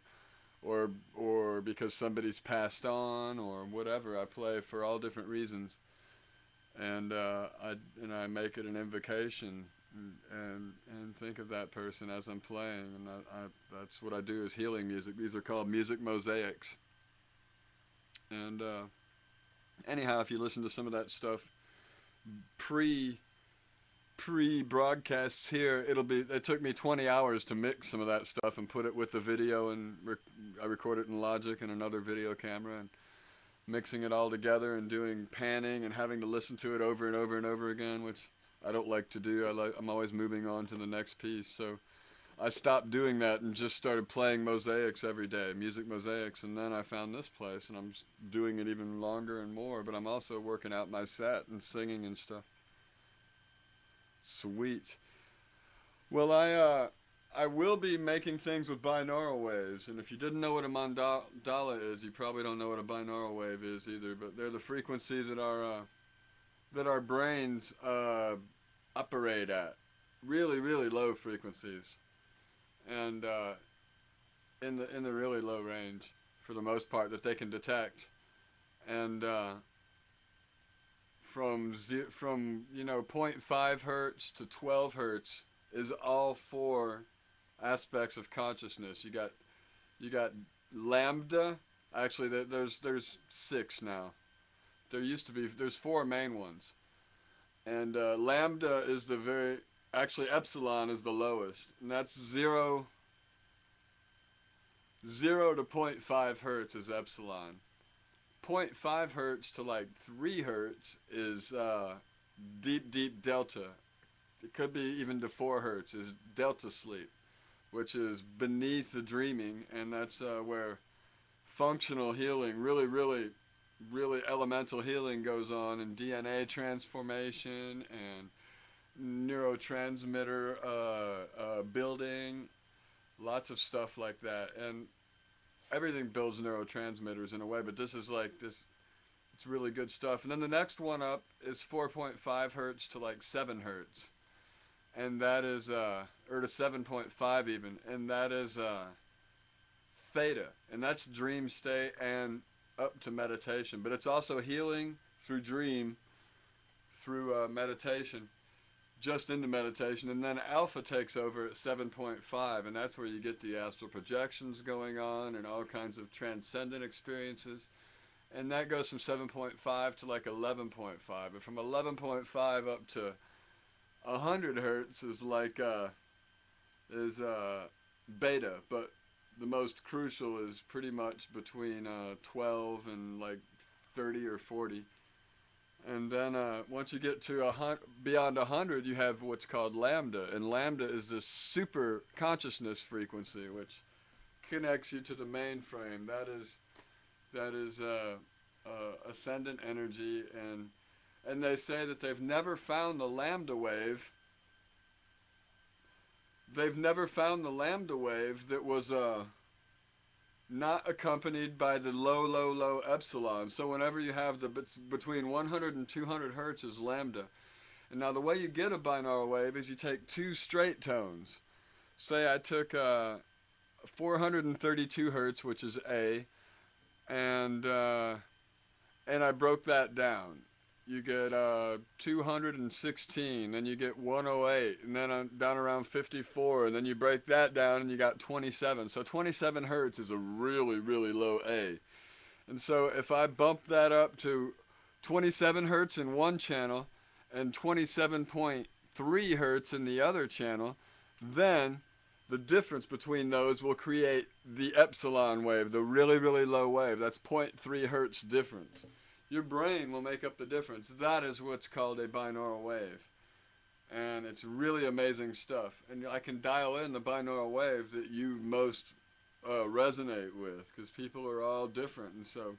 because somebody's passed on, or whatever. I play for all different reasons, and I make it an invocation, and think of that person as I'm playing, and that's what I do, is healing music. These are called music mosaics, and anyhow, if you listen to some of that stuff pre broadcasts here, it took me 20 hours to mix some of that stuff and put it with the video, and I record it in Logic and another video camera, and mixing it all together and doing panning and having to listen to it over and over and over again, which I don't like to do. I'm always moving on to the next piece, so I stopped doing that and just started playing mosaics every day, music mosaics, and then I found this place, and I'm doing it even longer and more, but I'm also working out my set and singing and stuff. Sweet. Well, I will be making things with binaural waves, and if you didn't know what a mandala is, you probably don't know what a binaural wave is either. But they're the frequencies that our brains operate at, really, really low frequencies, and in the really low range for the most part that they can detect, and from 0.5 hertz to 12 hertz is all four aspects of consciousness. You got lambda. Actually, there's 6 now. There's 4 main ones, and lambda is actually epsilon is the lowest, and that's 0 to 0.5 hertz is epsilon. 0.5 hertz to like 3 hertz is deep delta. It could be even to 4 hertz is delta sleep, which is beneath the dreaming, and that's where functional healing, really, really, really elemental healing goes on, and DNA transformation and neurotransmitter building, lots of stuff like that, and everything builds neurotransmitters in a way, but this is like this. It's really good stuff. And then the next one up is 4.5 hertz to like 7 hertz, and that is or to 7.5 even, and that is theta, and that's dream state and up to meditation. But it's also healing through dream, through meditation, just into meditation, and then alpha takes over at 7.5, and that's where you get the astral projections going on and all kinds of transcendent experiences, and that goes from 7.5 to like 11.5, and from 11.5 up to 100 hertz is like beta, but the most crucial is pretty much between 12 and like 30 or 40. And then once you get to beyond 100, you have what's called lambda. And lambda is this super consciousness frequency, which connects you to the mainframe. That is ascendant energy. And they say that they've never found the lambda wave. They've never found the lambda wave that was not accompanied by the low epsilon. So whenever you have between 100 and 200 hertz is lambda. And now the way you get a binaural wave is you take 2 straight tones. Say I took 432 hertz, which is A, and I broke that down. You get 216, then you get 108, and then down around 54, and then you break that down and you got 27. So 27 hertz is a really, really low A. And so if I bump that up to 27 hertz in one channel, and 27.3 hertz in the other channel, then the difference between those will create the epsilon wave, the really, really low wave. That's 0.3 hertz difference. Your brain will make up the difference. That is what's called a binaural wave. And it's really amazing stuff. And I can dial in the binaural wave that you most resonate with, because people are all different, and so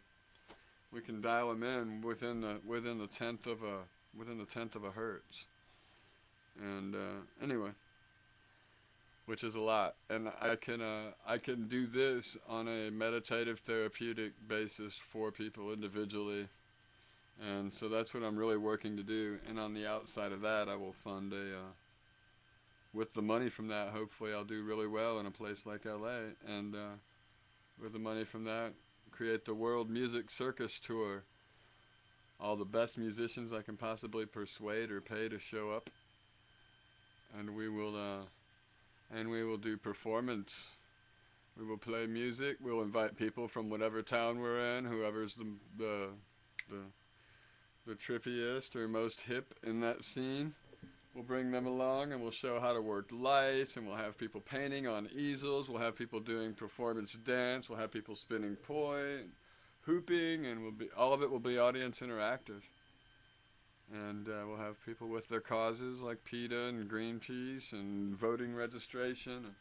we can dial them in within the tenth of a hertz. And anyway, which is a lot. And I can do this on a meditative therapeutic basis for people individually. And so that's what I'm really working to do. And on the outside of that, I will fund with the money from that, hopefully I'll do really well in a place like LA. And with the money from that, create the World Music Circus Tour. All the best musicians I can possibly persuade or pay to show up. And we will do performance. We will play music. We'll invite people from whatever town we're in, whoever's the trippiest or most hip in that scene. We'll bring them along and we'll show how to work lights, and we'll have people painting on easels. We'll have people doing performance dance. We'll have people spinning poi, hooping, and all of it will be audience interactive. And we'll have people with their causes like PETA and Greenpeace and voting registration. And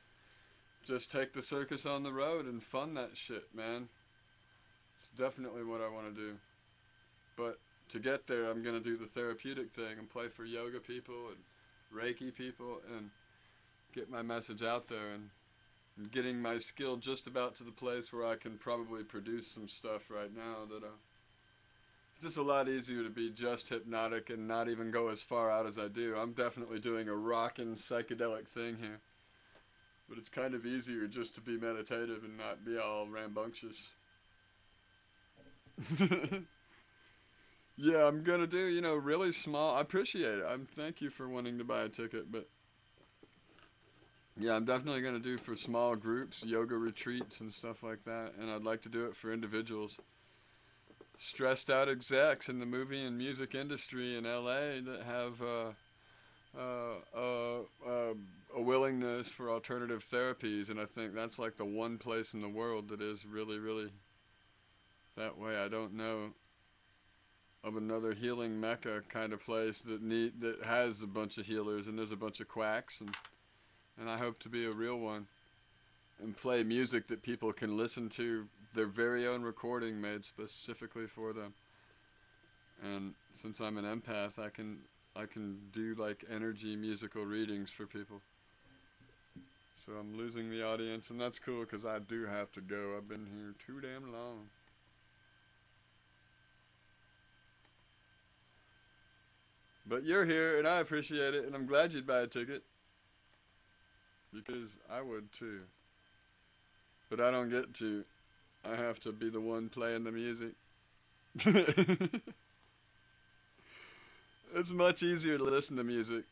just take the circus on the road and fund that shit, man. It's definitely what I want to do. But to get there, I'm going to do the therapeutic thing and play for yoga people and Reiki people and get my message out there, and getting my skill just about to the place where I can probably produce some stuff right now that it's just a lot easier to be just hypnotic and not even go as far out as I do. I'm definitely doing a rockin' psychedelic thing here, but it's kind of easier just to be meditative and not be all rambunctious. Yeah, I'm gonna do, really small. I appreciate it. Thank you for wanting to buy a ticket, but yeah, I'm definitely gonna do for small groups, yoga retreats and stuff like that, and I'd like to do it for individuals. Stressed out execs in the movie and music industry in LA that have a willingness for alternative therapies, and I think that's like the one place in the world that is really, really that way. I don't know of another healing mecca kind of place that has a bunch of healers, and there's a bunch of quacks, and I hope to be a real one and play music that people can listen to, their very own recording made specifically for them. And since I'm an empath, I can do like energy musical readings for people. So I'm losing the audience, and that's cool because I do have to go. I've been here too damn long. But you're here, and I appreciate it, and I'm glad you'd buy a ticket. Because I would too. But I don't get to. I have to be the one playing the music. It's much easier to listen to music.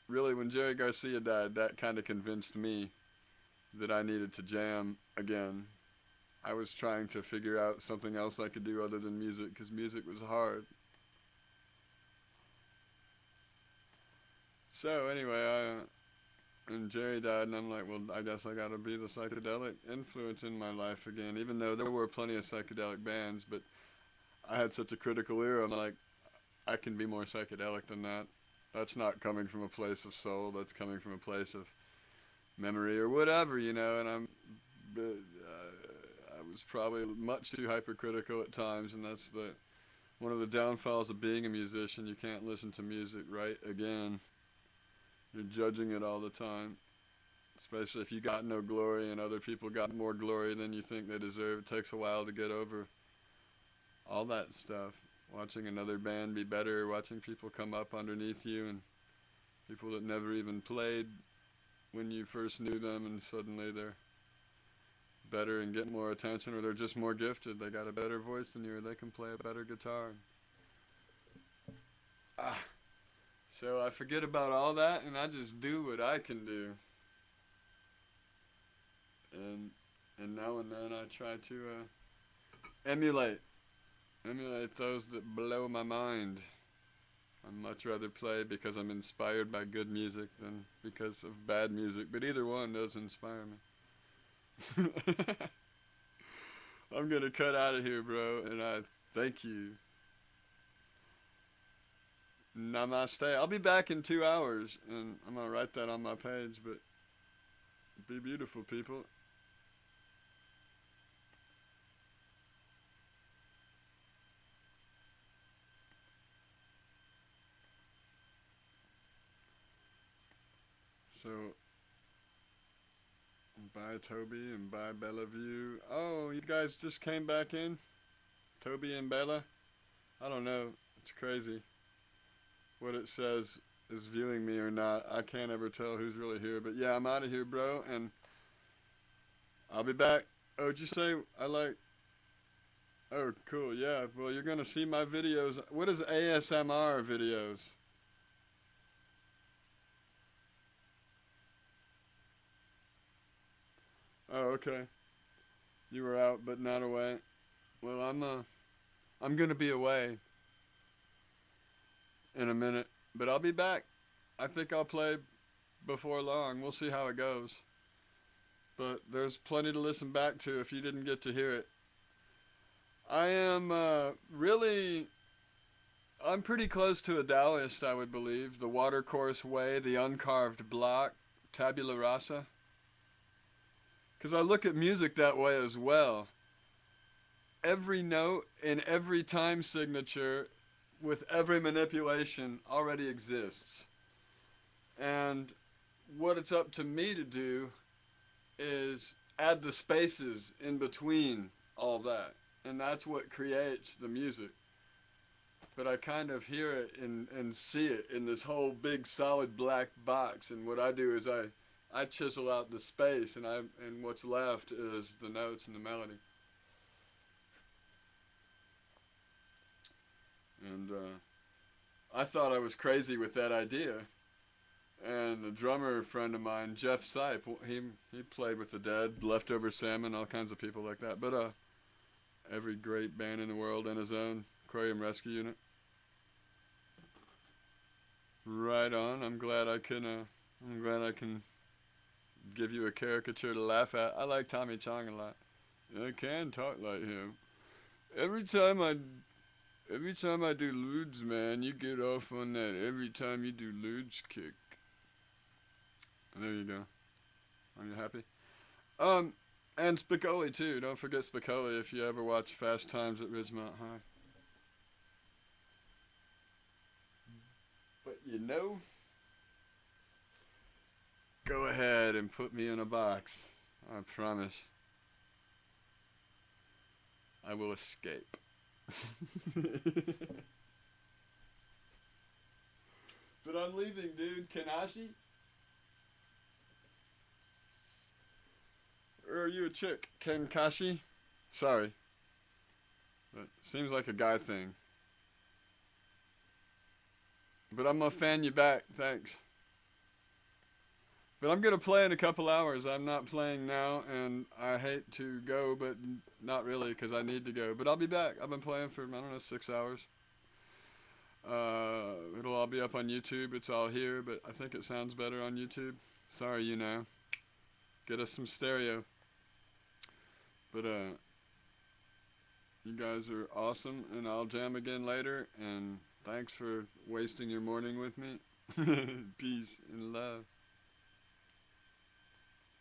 Really, when Jerry Garcia died, that kind of convinced me that I needed to jam again. I was trying to figure out something else I could do other than music, because music was hard. So anyway, and Jerry died, and I'm like, well, I guess I gotta be the psychedelic influence in my life again, even though there were plenty of psychedelic bands, but I had such a critical era. I'm like, I can be more psychedelic than that. That's not coming from a place of soul, that's coming from a place of memory or whatever, and I was probably much too hypercritical at times, and that's one of the downfalls of being a musician. You can't listen to music right again. You're judging it all the time, especially if you got no glory and other people got more glory than you think they deserve. It takes a while to get over all that stuff. Watching another band be better, watching people come up underneath you, and people that never even played when you first knew them, and suddenly they're better and get more attention, or they're just more gifted. They got a better voice than you, or they can play a better guitar. So I forget about all that, and I just do what I can do. And now and then I try to emulate those that blow my mind. I'd much rather play because I'm inspired by good music than because of bad music, but either one does inspire me. I'm gonna cut out of here, bro, and I thank you. Namaste. I'll be back in 2 hours, and I'm gonna write that on my page, but be beautiful, people. So, bye, Toby, and bye, Bellevue. Oh, you guys just came back in? Toby and Bella? I don't know. It's crazy what it says is viewing me or not. I can't ever tell who's really here. But yeah, I'm out of here, bro, and I'll be back. Oh, did you say I like... Oh, cool, yeah. Well, you're going to see my videos. What is ASMR videos? Oh, okay. You were out, but not away. Well, I'm gonna be away in a minute, but I'll be back. I think I'll play before long. We'll see how it goes. But there's plenty to listen back to if you didn't get to hear it. I am really... I'm pretty close to a Taoist, I would believe. The watercourse way, the uncarved block, tabula rasa. Because I look at music that way as well. Every note in every time signature with every manipulation already exists. And what it's up to me to do is add the spaces in between all that. And that's what creates the music. But I kind of hear it and see it in this whole big solid black box. And what I do is I chisel out the space, and what's left is the notes and the melody. And I thought I was crazy with that idea. And a drummer friend of mine, Jeff Sipe, he played with the Dead, Leftover Salmon, all kinds of people like that. But every great band in the world in his own Aquarium Rescue Unit. Right on. I'm glad I can give you a caricature to laugh at. I like Tommy Chong a lot. I can talk like him. Every time I do Ludes, man, you get off on that. Every time you do Ludes kick. There you go. Are you happy? And Spicoli too. Don't forget Spicoli if you ever watch Fast Times at Ridgemont High. But you know, go ahead and put me in a box. I promise. I will escape. But I'm leaving, dude. Kanashi? Or are you a chick? Kenkashi? Sorry. But seems like a guy thing. But I'm gonna fan you back, thanks. But I'm gonna play in a couple hours. I'm not playing now, and I hate to go, but not really, because I need to go. But I'll be back. I've been playing for, I don't know, 6 hours. It'll all be up on YouTube. It's all here, but I think it sounds better on YouTube. Sorry, you know. Get us some stereo. But, you guys are awesome, and I'll jam again later, and thanks for wasting your morning with me. Peace and love.